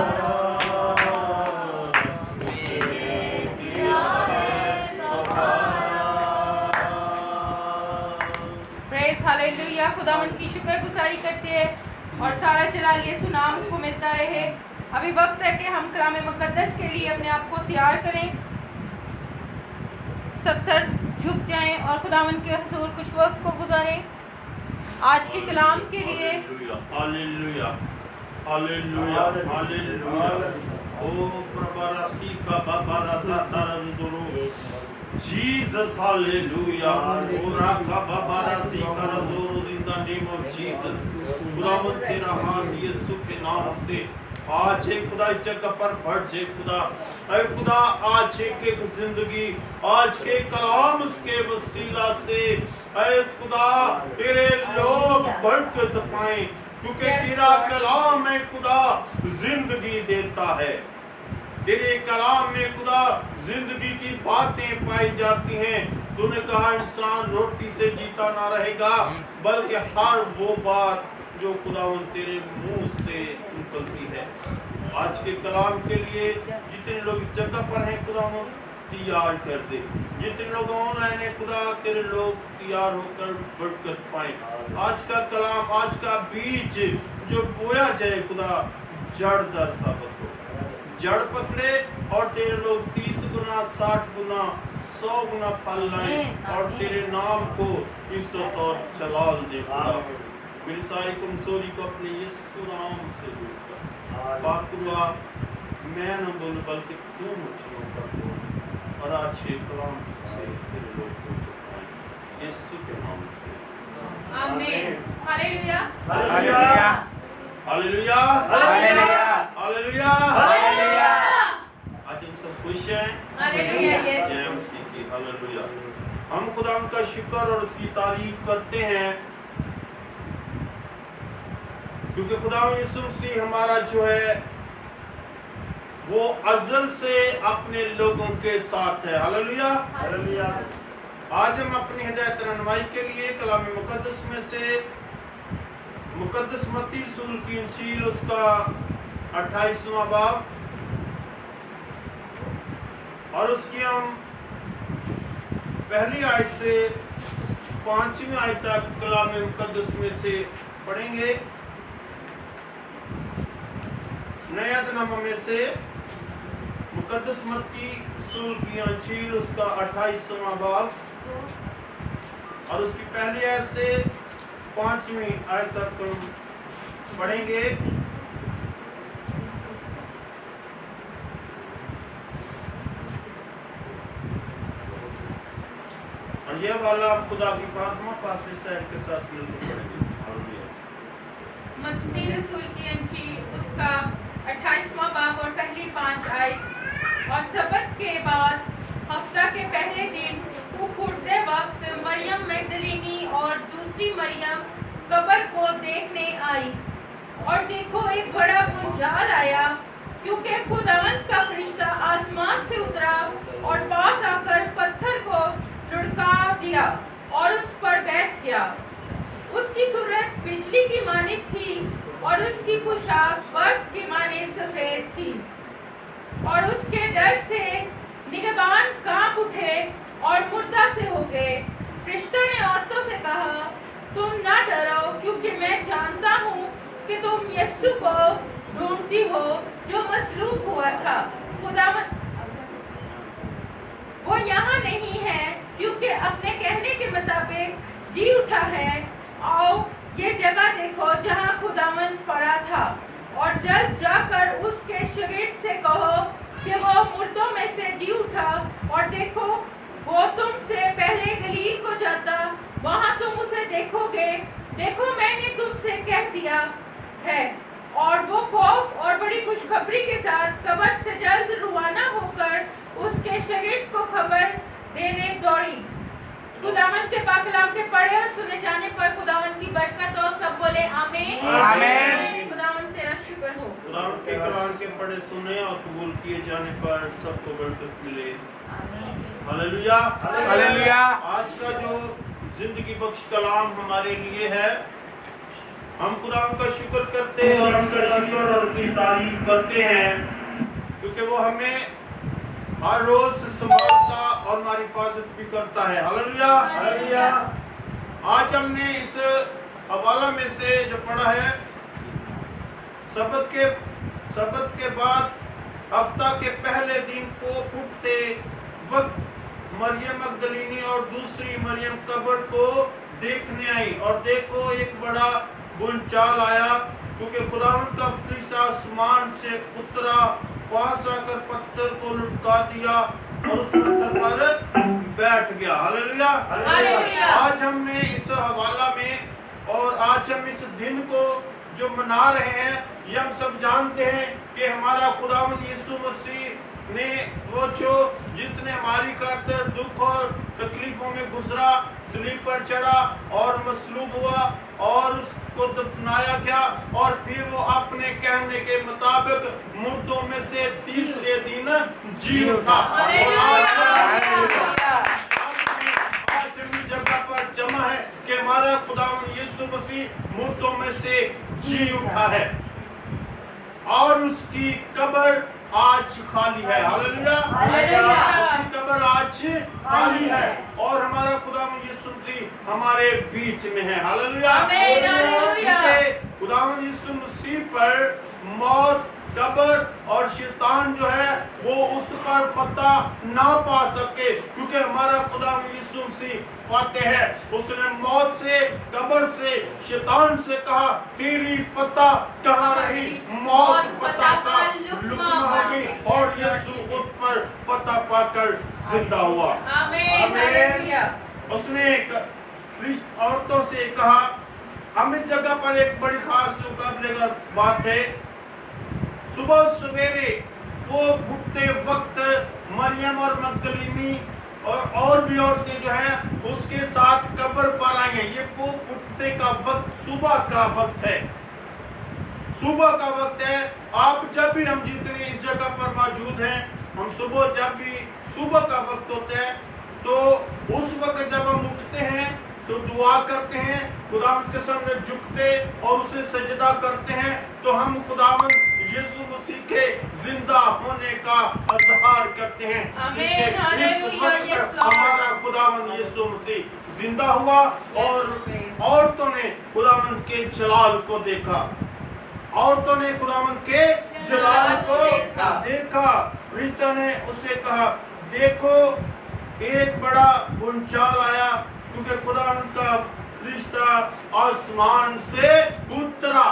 प्रेज हालेलुया। खुदावंद की शुक्रगुजारी करते हैं और सारा जलाल यीशु नाम को मिलता रहे। अभी वक्त है कि हम कलाम मुकद्दस के लिए अपने आप को तैयार करें। सब सर झुक जाएं और खुदावंद के हुजूर कुछ वक्त को गुजारें। आज के कलाम के लिए हालेलुया हालेलुया हालेलुया। ओ प्रभरासी का बाबारासा तरंदुरु जीसस हालेलुया। ओ राका बाबारासी का रज़ोरो in the name of Jesus. खुदावंद तेरा हाथ यीशु के नाम से आज एक खुदा इस जगह पर बढ़ जाए खुदा। ऐ खुदा आज एक जिंदगी आज के कलाम उसके वसीला से ऐ खुदा तेरे लोग बरकत पाएं, क्योंकि तेरा कलाम है खुदा जिंदगी देता है। तेरे कलाम में खुदा जिंदगी की बातें पाई जाती हैं। तूने कहा इंसान रोटी से जीता ना रहेगा, बल्कि हर वो बात जो खुदावंद तेरे मुंह से निकलती है। आज के कलाम के लिए जितने लोग इस जगह पर हैं खुदावंद तैयार कर दे। जितने लोग ऑनलाइन है खुदा तेरे लोग तैयार होकर बरकत पाए। आज का कलाम आज का बीज जो बोया जाए खुदा जड़ दर साबित हो, जड़ पकड़े और तेरे लोग 30 गुना 60 गुना 100 गुना फल लाएं और तेरे नाम को इज्जत और जलाल दे खुदा। मेरी सारी कमजोरी को अपने यीशु नाम से दूर कर। बाकुआ मैं न बोलूं बल्कि तू मुझे कर बोल और अच्छे कलाम से तेरे लोग को पाएं यीशु के नाम से आमीन। Hallelujah hallelujah hallelujah hallelujah hallelujah. आज हम सब खुश हैं। हालेलुया जय मसीह की हालेलुया। हम खुदा का शुक्र और उसकी तारीफ करते हैं क्योंकि खुदा यीशु मसीह हमारा जो है वो अज़ल से अपने लोगों के साथ है। Hallelujah hallelujah. आज हम अपनी हिदायत रहनुमाई के लिए कलाम मुकद्दस में से मुकद्दस मत्ती रसूल की इंजील उसका 28वां बाब और उसकी हम पहली आयत से 5वीं आयत तक कलाम मुकद्दस में से पढ़ेंगे। नया नामा में से मुकद्दस मत्ती रसूल की इंजील उसका 28वां बाब और उसकी पहली आयत से 5वीं आयत तक हम पढ़ेंगे। और यह वाला आप खुदा की प्रार्थना पास्टर साहब के साथ मिलकर पढ़ेंगे। मत्ती रसूल की इंजील उसका 28वां बाब और पहली 5 आयत। और सबत के बाद हफ्ता के पहले दिन तू उठ छोटी मरियम कब्र को देखने आई। और देखो एक बड़ा भूचाल आया, क्योंकि खुदावंद का फरिश्ता आसमान से उतरा और पास आकर पत्थर को लुढ़का दिया और उस पर बैठ गया। उसकी सूरत बिजली की मानित थी और उसकी पोशाक बर्फ की मानित सफेद थी। और उसके डर से निगहबान कांप उठे और मुर्दा से हो गए। फरिश्ता ने औरतों से कहा, तुम न डरो, क्योंकि मैं जानता हूँ कि तुम यीशु को ढूंढती हो जो मसलूब हुआ था। खुदावंद वो यहाँ नहीं है, क्योंकि अपने कहने के मुताबिक जी उठा है। आओ ये जगह देखो जहाँ खुदावंद पड़ा था, और जल्द जाकर उसके शागिर्द से कहो कि वो मुर्दों में से जी उठा। और देखो वो तुमसे पहले गलील को जाता, वहाँ तुम उसे देखोगे। देखो मैंने तुमसे कह दिया है। और वो खौफ और बड़ी खुशखबरी के साथ कब्र से जल्द रवाना होकर उसके शागिर्द को खबर देने दौड़ी। खुदावंद के पाक कलाम के पढ़े और सुने जाने पर खुदावंद की बरकत हो। सब बोले आमीन। आमीन। खुदावंद तेरा शुक्र हो। खुदावंद के कलाम के पढ़े सुने और कबूल किए जाने पर सबको बरकत मिले। Hallelujah hallelujah. आज का जो जिंदगी बख्श कलाम हमारे लिए है, हम खुदावंद का शुक्र करते हैं और उसका शुक्र और उसकी तारीफ करते हैं, क्योंकि वो हमें हर रोज संभालता और हमारी हिफाजत भी करता है। Hallelujah hallelujah. आज हमने इस हवाला में से जो पढ़ा है, सबत के बाद हफ्ता के पहले दिन को उठते वक्त मरियम मगदलीनी और दूसरी मरियम कब्र को देखने आई। और देखो एक बड़ा भूचाल आया, क्योंकि खुदावंद का फरिश्ता आसमान से उतरा, पास आकर पत्थर को लुढ़का दिया और उस पत्थर पर बैठ गया। Hallelujah hallelujah. आज हमने इस हवाला में और आज हम इस दिन को जो मना रहे हैं, ये हम सब जानते हैं कि हमारा खुदावंद यीशु मसीह ने वो जिसने हमारी खातिर दुख और तकलीफों में गुजरा, सलीब पर चढ़ा और मसलूब हुआ और उसको दफनाया गया, और फिर वो अपने कहने के मुताबिक मुर्दों में से तीसरे दिन जी उठा। और आज जगह पर जमा है कि हमारा खुदावंद यीशु मसीह मुर्दों में से जी उठा है और उसकी कब्र आज खाली है। हालेलुया उसकी कब्र आज खाली है और हमारा खुदावंद यीशु मसीह हमारे बीच में है। हालेलुया खुदावंद यीशु मसीह पर मौत, कब्र और शैतान जो है वो उस पर पता ना पा सके, क्योंकि हमारा खुदावंद यीशु मसीह पाते हैं। उसने मौत से, कब्र से, शैतान से कहा, तेरी पता कहाँ रही? मौत पता का लुकमा होगी, और यीशु उस पर पता पाकर जिंदा हुआ। उसने औरतों से कहा, हम इस जगह पर एक बड़ी खास मुकाबले का बात है। सुबह सवेरे वो उठते वक्त मरियम और मगदलीनी और भी औरतें जो हैं उसके साथ कब्र पर आई हैं। ये वो उठने का वक्त सुबह का वक्त है, सुबह का वक्त है। आप जब भी, हम जितने इस जगह पर मौजूद हैं, हम सुबह जब भी सुबह का वक्त होता है तो उस वक्त जब हम उठते हैं तो दुआ करते हैं, खुदावंद के सामने झुकते और उसे सजदा करते हैं, तो हम खुदावंद यीशु मसीह के जिंदा होने का इज़हार करते हैं। हमारा खुदावंद यीशु मसीह जिंदा हुआ और औरतों ने खुदावंद के जलाल को देखा। औरतों ने खुदावंद के जलाल को देखा। फरिश्ता ने उससे कहा, देखो एक बड़ा भूचाल आया, क्योंकि खुदावंद का फरिश्ता आसमान से उतरा।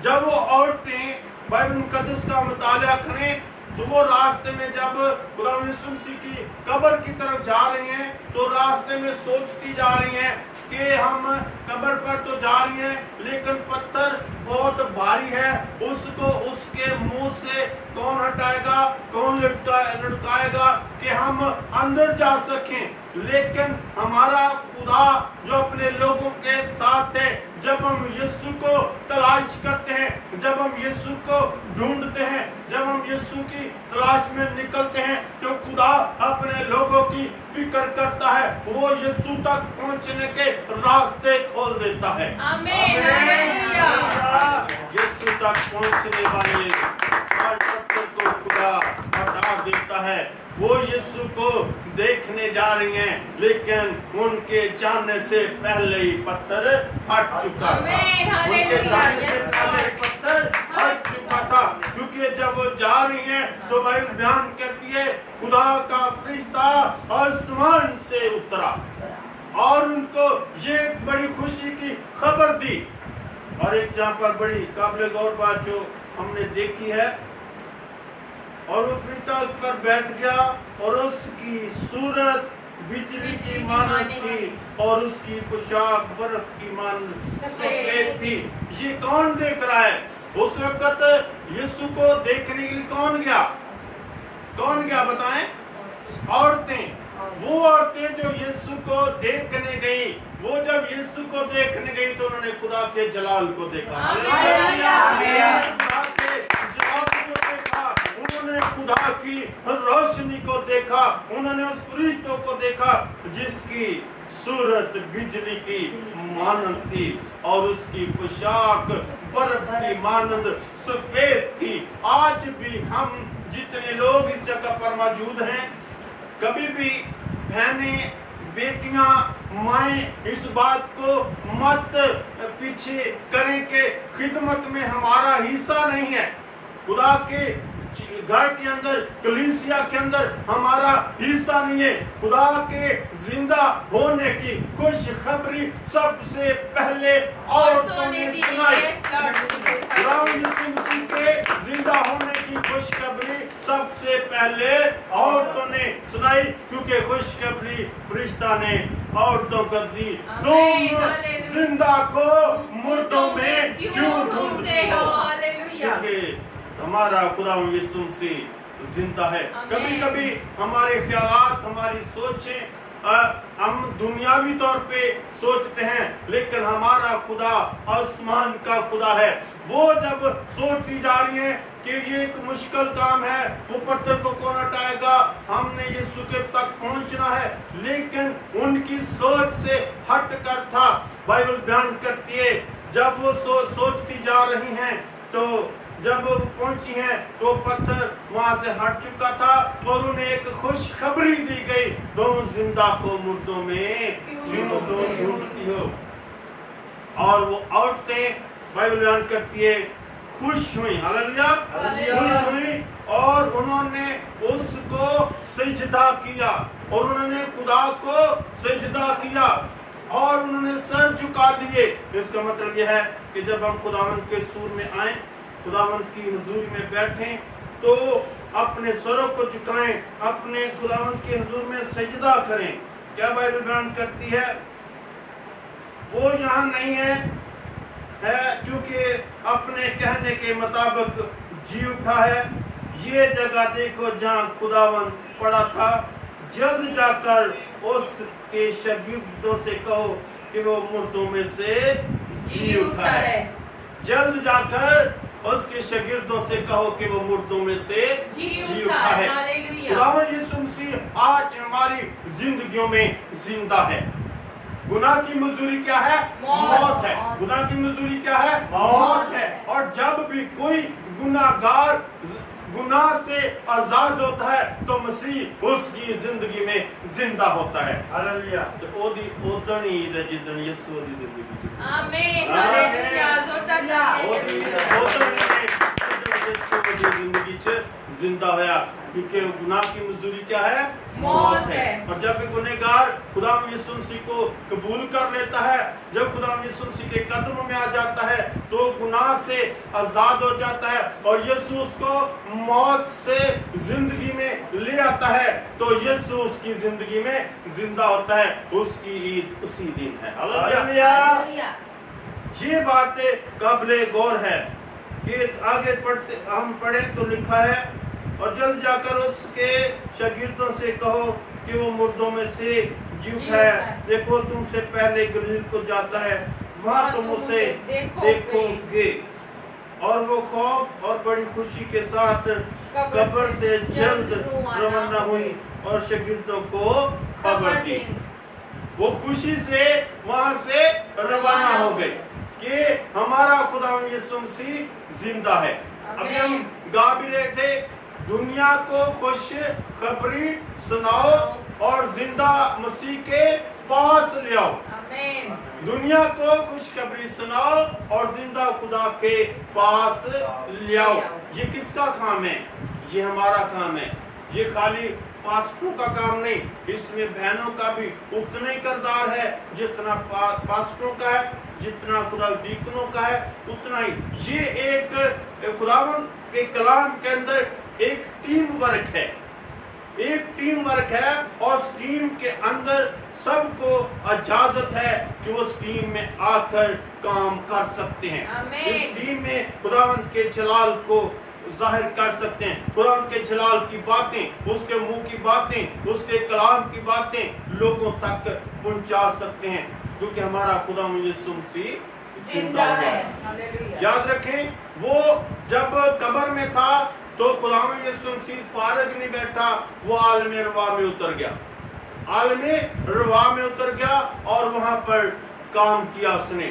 जब वो औरतें बाइबल मुकद्दस का मुताला करें तो वो रास्ते में जब खुदावंद यीशु मसीह की कब्र की तरफ जा रही हैं तो रास्ते में सोचती जा रही हैं कि हम कब्र पर तो जा रही हैं, लेकिन पत्थर बहुत भारी है, उसको उसके मुंह से कौन हटाएगा, कौन लुढ़काएगा कि हम अंदर जा सकें। लेकिन हमारा खुदा खुदा जो अपने लोगों के साथ है। जब हम यीशु को तलाश करते हैं, जब हम यीशु को ढूंढते हैं, जब हम यीशु की तलाश में निकलते हैं, तो खुदा अपने लोगों की फिक्र करता है। वो यीशु तक पहुंचने के रास्ते खोल देता है। आमीन, हालेलुया। यीशु तक पहुंचने वाले हर पत्थर को खुदा हटा देता है। वो यीशु को देखने जा रही हैं, लेकिन उनके जाने से पहले ही पत्थर हट चुका था। उनके जाने से पहले पत्थर हट चुका था, क्योंकि जब वो जा रही हैं तो बाइबल बयान करती है खुदा का फरिश्ता आसमान से उतरा और उनको ये बड़ी खुशी की खबर दी। और एक जहाँ पर बड़ी काबिल गौर बात जो हमने देखी है, और वो फरिश्ता उस पर बैठ गया और उसकी सूरत बिजली की मानद थी और उसकी पोशाक बर्फ की मानद सफेद थी। ये कौन देख रहा है? उस वक्त यीशु को देखने के लिए कौन गया? कौन गया बताएं? औरतें। वो औरतें जो यीशु को देखने गई, वो जब यीशु को देखने गई तो उन्होंने खुदा के जलाल को देखा। उन्होंने खुदा की रोशनी को देखा, उन्होंने उस फरिश्ते को देखा जिसकी सूरत बिजली की मानद थी और उसकी पोशाक बर्फ की मानद सफेद थी। आज भी हम जितने लोग इस जगह पर मौजूद हैं, कभी भी बहनें, बेटियां, माएं इस बात को मत पीछे करें कि खिदमत में हमारा हिस्सा नहीं है। खुदा के घर के अंदर, कलीसिया के अंदर हमारा हिस्सा नहीं है। खुदा के जिंदा होने की खुशखबरी सबसे पहले औरतों ने सुनाई। यीशु के जिंदा होने की खुशखबरी सबसे पहले औरतों ने सुनाई, क्योंकि खुशखबरी फरिश्ता ने औरतों को दी। तुम जिंदा को मुर्दों में क्यों ढूंढते हो? क्योंकि हमारा खुदा यीशु मसीह जिंदा है। कभी कभी हमारे ख्यालात, हमारी सोचें हम दुनियावी तौर पे सोचते हैं, लेकिन हमारा खुदा आसमान का खुदा है। वो जब सोचती जा रही है कि ये एक मुश्किल काम है, वो पत्थर को कौन हटाएगा, हमने यीशु के तक पहुंचना है, लेकिन उनकी सोच से हट कर था। बाइबल बयान करती है जब वो सोचती जा रही हैं, तो जब वो पहुंची हैं तो पत्थर वहां से हट चुका था और उन्हें एक खुशखबरी दी गई, तुम जिंदा को मुर्दों में क्यों ढूंढती हो? और वो औरतें, बाइबल बयान करती है, खुश हुई। हालेलुया, खुश हुई और उन्होंने उसको सजदा किया और उन्होंने खुदा को सजदा किया और उन्होंने सर झुका दिए। इसका मतलब यह है कि जब हम खुदावंत के सूर में आए, खुदावंत की हुजूरी में बैठें, तो अपने सरों को झुकाएं, अपने खुदावंत के हुजूर में सजदा करें। क्या बाइबल बयान करती है? वो यहाँ नहीं है क्योंकि अपने कहने के मुताबिक जी उठा है। ये जगह देखो जहाँ खुदावंत पड़ा था, जल्द जाकर उसके शागिर्दों से कहो कि वो मुर्दों में से जी उठा है। जल्द जाकर उसके शागिर्दों से कहो कि वो मुर्दों में से जी उठा है। खुदावंद यीशु मसीह आज हमारी जिंदगियों में जिंदा है। गुनाह की मजदूरी क्या है? मौत है। गुनाह की मजदूरी क्या है? मौत है। और जब भी कोई गुनाहगार गुनाह से आजाद होता है तो मसीह उसकी जिंदगी में जिंदा होता है। हालेलुया। तो ओदी ओदनी जिंदगी यीशु दी जिंदगी। आमीन, हालेलुया। जोरदार ओदी यीशु दी जिंदगी च जिंदा होया, क्योंकि गुनाह की मजदूरी क्या है? मौत है। और जब भी गुनहगार खुदा यीशु मसीह को कबूल कर लेता है, जब खुदा यीशु मसीह के कदमों में आ जाता है, तो गुनाह से आजाद हो जाता है और यीशु उसको मौत से जिंदगी में ले आता है, तो यीशु उसकी जिंदगी में जिंदा होता है। उसकी ईद उसी दिन है। हालेलुया। ये बातें काबिले गौर है कि आगे पढ़ते हम पढ़े तो लिखा है, और जल्द जाकर उसके शागिर्दों से कहो कि वो मुर्दों में से जी उठा है। देखो तुमसे पहले गलील को जाता है, वहां तुम उसे देखोगे। और वो खौफ और बड़ी खुशी के साथ कब्र से जल्द रवाना हुई और शागिर्दों को खबर दी। वो खुशी से वहां से रवाना हो गए कि हमारा खुदा यीशु मसीह जिंदा है। अभी हम गा भी रहे थे, दुनिया को खुश खबरी सुनाओ और जिंदा मसीह के पास ले आओ। दुनिया को खुशखबरी सुनाओ और जिंदा खुदा के पास ले आओ। ये किसका काम है? ये हमारा काम है। ये खाली पास्टरों का काम नहीं, इसमें बहनों का भी उतना ही किरदार है जितना पास्टरों का है, जितना खुदा डीकनों का है उतना ही। ये एक खुदावन के कलाम के अंदर एक टीम वर्क है, एक टीम वर्क है और उस टीम के अंदर सबको इजाजत है कि उस टीम में आकर काम कर सकते हैं। इस टीम में खुदावंत के जलाल को जाहिर कर सकते हैं। खुदावंत के जलाल की बातें, उसके मुंह की बातें, उसके कलाम की बातें लोगों तक पहुंचा सकते हैं, क्योंकि हमारा खुदा यीशु मसीह जिंदा है। याद रखें, वो जब कब्र में था तो खुदा यीशु मसीह फारग नहीं बैठा, वो आलमे रवा में उतर गया, आलमे रवा में उतर गया और वहां पर काम किया उसने।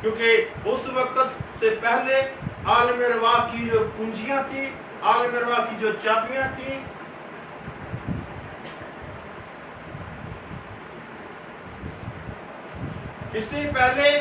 क्योंकि उस वक्त से पहले आलमे रवा की जो कुंजियां थी, आलमे रवा की जो चाबियां थी, इससे पहले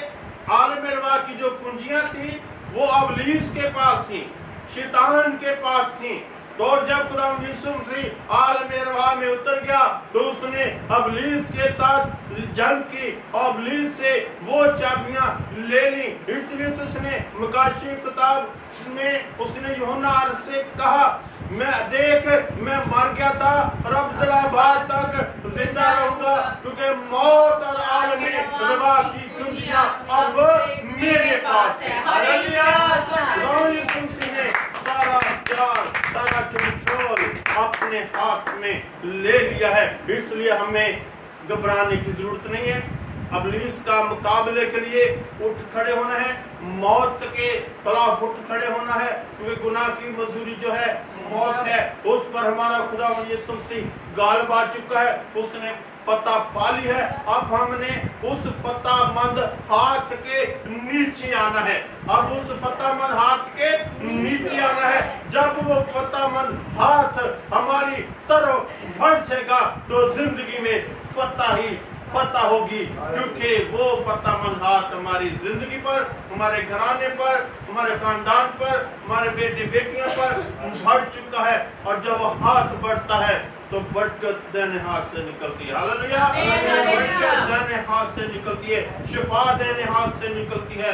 आलमे रवा की जो कुंजियां थी वो अबलीस के पास थी, शैतान के पास थी। तो जब खुदा यीशु मसीह आलमे रवा में उतर गया तो उसने अबलीस के साथ जंग की, अबलीस से वो चाबियां ले ली। इसलिए तो उसने मुकाशी किताब में उसने यूहन्ना से कहा, मैं मर गया था और अब्दुल्लाबाद तक जिंदा रहूंगा, क्योंकि मौत और आलमे रवा की कुंजियां अब मेरे पास है। हालेलुया। यीशु मसीह ने सारा प्यार, सारा कंट्रोल अपने हाथ में ले लिया है, इसलिए हमें घबराने की जरूरत नहीं है। अबलीस का मुकाबले के लिए उठ खड़े होना है, मौत के खिलाफ उठ खड़े होना है, क्योंकि गुनाह की मजदूरी जो है मौत है। उस पर हमारा खुदा यीशु मसीह गालिब आ चुका है, उसने फतह पाली है। अब हमने उस फतहमंद हाथ के नीचे आना है, अब उस फतहमंद हाथ के नीचे आना है। जब वो फतहमंद हाथ हमारी तरफ बढ़ जाएगा तो जिंदगी में फतह ही फतह होगी, क्योंकि वो फतहमंद हाथ हमारी जिंदगी पर, हमारे घराने पर, हमारे खानदान पर, हमारे बेटे बेटियों पर बढ़ चुका है। और जब वो हाथ बढ़ता है तो बरकत दाहिने हाथ से निकलती है। हालेलुया। बरकत दाहिने हाथ से निकलती है, शिफा दाहिने हाथ से निकलती है।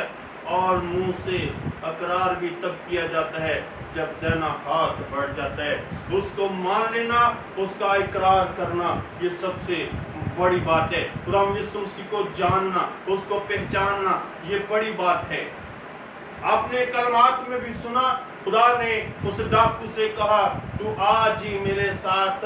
और मुंह से अकरार भी तब किया जाता है जब दाहिना हाथ बढ़ जाता है। उसको मान लेना, उसका इकरार करना, ये सबसे बड़ी बात है। खुदा यीशु मसीह को जानना, उसको पहचानना, ये बड़ी बात है। आपने कलमात में भी सुना, खुदा ने उस डाकू से कहा, तू आज ही मेरे साथ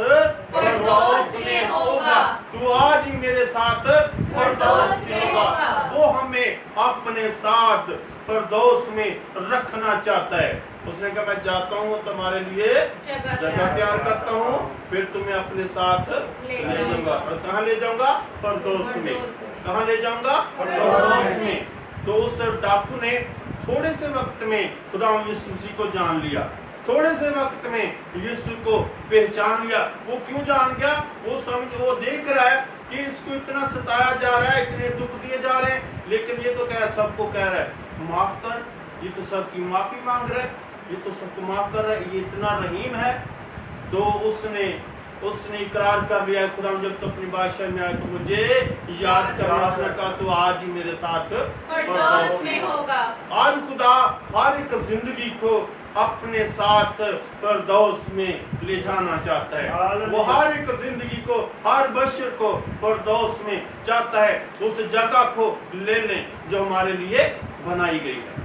फिरदौस में होगा, तू आज ही मेरे साथ फिरदौस में होगा। वो हमें अपने साथ फिरदौस में रखना चाहता है। उसने कहा, मैं जाता हूँ तुम्हारे लिए जगह तैयार करता हूँ, फिर तुम्हें अपने साथ ले जाऊंगा। और कहाँ ले जाऊंगा? फिरदौस में। कहाँ ले जाऊंगा? फिरदौस में। तो उस डाकू ने थोड़े से वक्त में खुदा यीशु मसीह को जान लिया, थोड़े से वक्त में यीशु को पहचान लिया। वो क्यों जान गया? वो देख रहा है कि इसको इतना सताया जा रहा है, इतने दुख दिए जा रहे हैं, लेकिन ये तो सबको कह रहा है माफ कर, ये तो सबकी माफी मांग रहा है, ये तो सबको माफ कर रहा है, ये इतना रहीम है। तो उसने इकरार कर लिया, खुदा जब तो अपनी बादशाह में आए तो मुझे याद करना। उसने कहा, तो आज ही मेरे साथ फिरदौस में होगा। आज खुदा हर एक जिंदगी को अपने साथ फिरदौस में ले जाना चाहता है। वो हर एक जिंदगी को, हर बशर को फिरदौस में चाहता है। उस जगह को ले लें जो हमारे लिए बनाई गई है।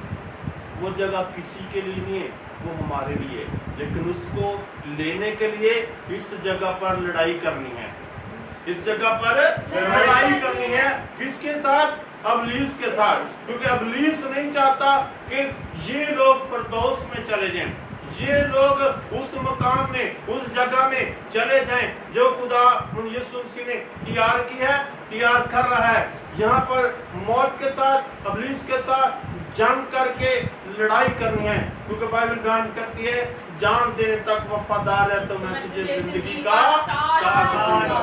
वो जगह किसी के लिए नहीं है, वो हमारे लिए, लेकिन उसको लेने के लिए इस जगह पर लड़ाई करनी है, इस जगह पर लड़ाई करनी है। किसके साथ? अबलीस के साथ, क्योंकि अबलीस नहीं चाहता कि ये लोग फिरदौस में चले जाएं, ये लोग उस मकाम में, उस जगह में चले जाएं जो खुदा यीशु मसीह ने तैयार की है, तैयार कर रहा है। यहाँ पर मौत के साथ, अबलीस के साथ जंग करके लड़ाई करनी है, क्योंकि बाइबल बयान करती है जान देने तक वफादार है तो मैं तुझे जिंदगी का ताज दूंगा।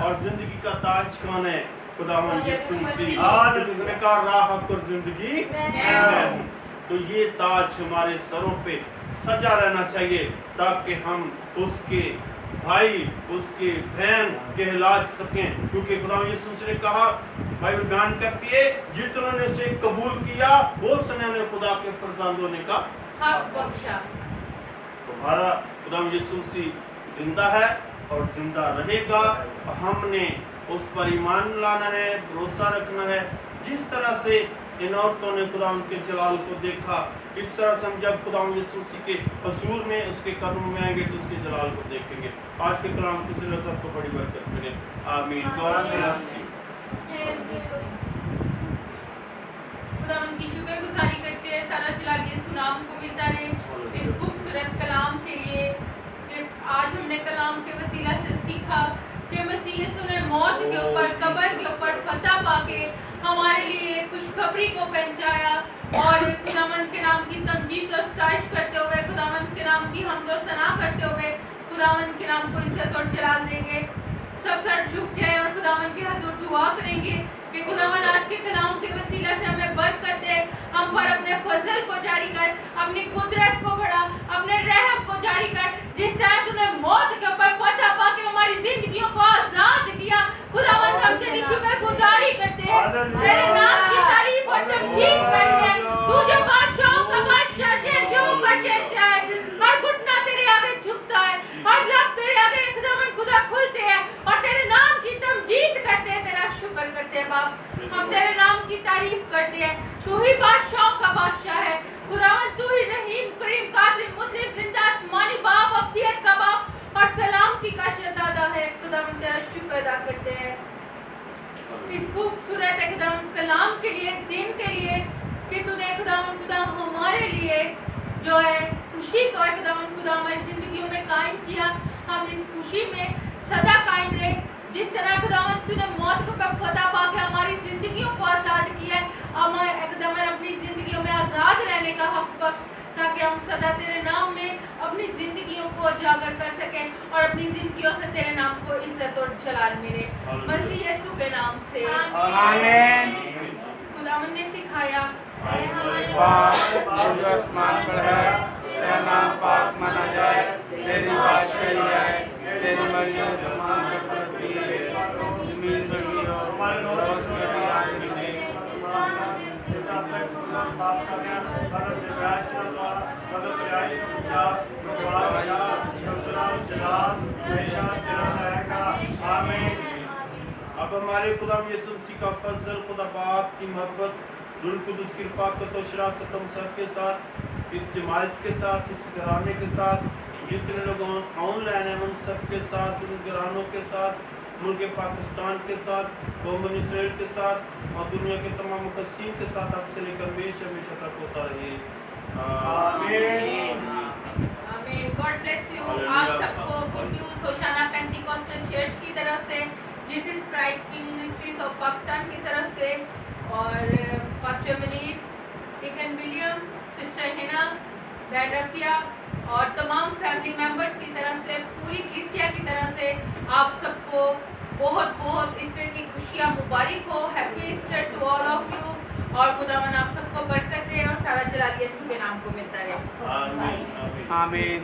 और जिंदगी का ताज कौन है? खुदावंद यीशु मसीह। आज उसने कहा राह और जिंदगी मैं हूं। तो ये ताज हमारे सरों पे सजा रहना चाहिए ताकि हम उसके भाई, उसके बहन कहला सकें, क्योंकि खुदावंद यीशु मसीह ने कहा, बाइबल बयान करती है जितनों ने उसे कबूल किया वो उसने खुदा के फरजांद होने का हक बख्शा। तुम्हारा खुदावंद यीशु मसीह जिंदा है और जिंदा रहेगा। हमने उस पर ईमान लाना है, भरोसा रखना है। जिस तरह से इन औरतों ने खुदावंद के जलाल को देखा, इस तरह से हम जब खुदावंद यीशु मसीह के हुजूर में, उसके कदमों में आएंगे तो उसके जलाल को देखेंगे। आज के कलाम की सिलसिले सबको बड़ी बरकत मिले। आमीन। खुदावंद की शुक्रगुजारी करते हैं, सारा जलाल यीशु नाम को मिलता रहे इस खूबसूरत कलाम के लिए कि आज हमने कलाम के वसीला से सीखा कि मसीह यीशु ने मौत के ऊपर, कब्र के ऊपर फतह पाके हमारे लिए खुशखबरी को पहुंचाया। और खुदावंद के नाम की तमजीद और सताइश करते हुए, खुदावंद के नाम की हमद और सना करते हुए खुदावंद के नाम को इज्जत और जलाल देंगे। सब सर झुक जाए और खुदावंद के हजूर दुआ करेंगे कि खुदावंद आज के कलाम के वसीला से हमें बरकत दे, हम पर अपने फजल को जारी कर, अपनी कुदरत को बढ़ा, अपने रहम को जारी कर। जिस तरह तूने मौत के ऊपर फतह पाके हमारी जिंदगियों को आजाद किया, खुदावंद हम तेरी शुक्रगुजारी करते हैं, तेरे नाम की तारीफ और तमजीद करते हैं। तू जो बादशाहों का बादशाह है, जो बादशाह है, हर घुटना तेरे आगे झुकता है, हर लब तेरे आगे एकदम खुदा खुलते हैं और तेरे नाम की तमजीद करते हैं, तेरा शुक्र करते हैं। बाप, हम तेरे नाम की तारीफ करते हैं। तू ही बादशाहों का बादशाह है खुदावंद, तू ही रहीम, करीम, कादिर, मुतलिब, जिंदा, आसमानी बाप, अब्दियत का बाप और सलामती का शहजादा है। खुदावंद तेरा शुक्र अदा करते हैं इस खूबसूरत एकदम कलाम के लिए, दिन के लिए कि तूने खुदावंद खुदा हमारे लिए जो है खुशी को खुदावंद खुदा हमारी जिंदगियों में कायम किया। हम इस खुशी में सदा कायम रहे। जिस तरह खुदावंद तूने मौत को फतह पाके हमारी जिंदगियों को आजाद किया है, हमें एकदम अपनी जिंदगियों में आजाद रहने का हक बख्श, ताकि हम सदा तेरे नाम में अपनी जिंदगियों को उजागर कर सकें और अपनी जिंदगियों से तेरे नाम को इज्जत और जलाल मिले, मसीह यीशु के नाम से आमीन। खुदावंद ने सिखाया जो आसमान पर है तेरा नाम पाक माना जाए, तेरी बादशाही आए, तेरी मर्जी आसमान पर करती है, जमीन पर भी हो, रोज में भी आए अब हमारे खुदाम यीशु मसीह का फजल, खुदा बाप की मोहब्बत, रुल कुदस की रफ़ाक़त और शराकत हम सब के साथ, इस जमात के साथ, इस घराने के साथ, जितने लोग ऑनलाइन हैं उन सब के साथ, उन घरानों के साथ, मुल्क पाकिस्तान के साथ, कौम इसराइल के साथ और दुनिया के तमाम मुक़स्सिम के साथ अब से लेकर हमेशा तक होता रहे। आमीन। God bless you. आप सबको गुड न्यूज़ होशाना पेंटिकॉस्टल चर्च की तरफ से, जीसस क्राइस्ट की मिनिस्ट्रीज ऑफ पाकिस्तान की तरफ से और pastor Munir, deacon William, sister Hina, dad Rafia और तमाम फैमिली मेंबर्स की तरफ से, पूरी कलीसिया की तरफ से आप सबको बहुत बहुत ईस्टर की खुशियाँ मुबारक हो। Happy Easter to all of you और खुदावन आप सबको बरकत दे और सारा जलाल यीशु के नाम को मिलता रहे। आमीन। आमीन।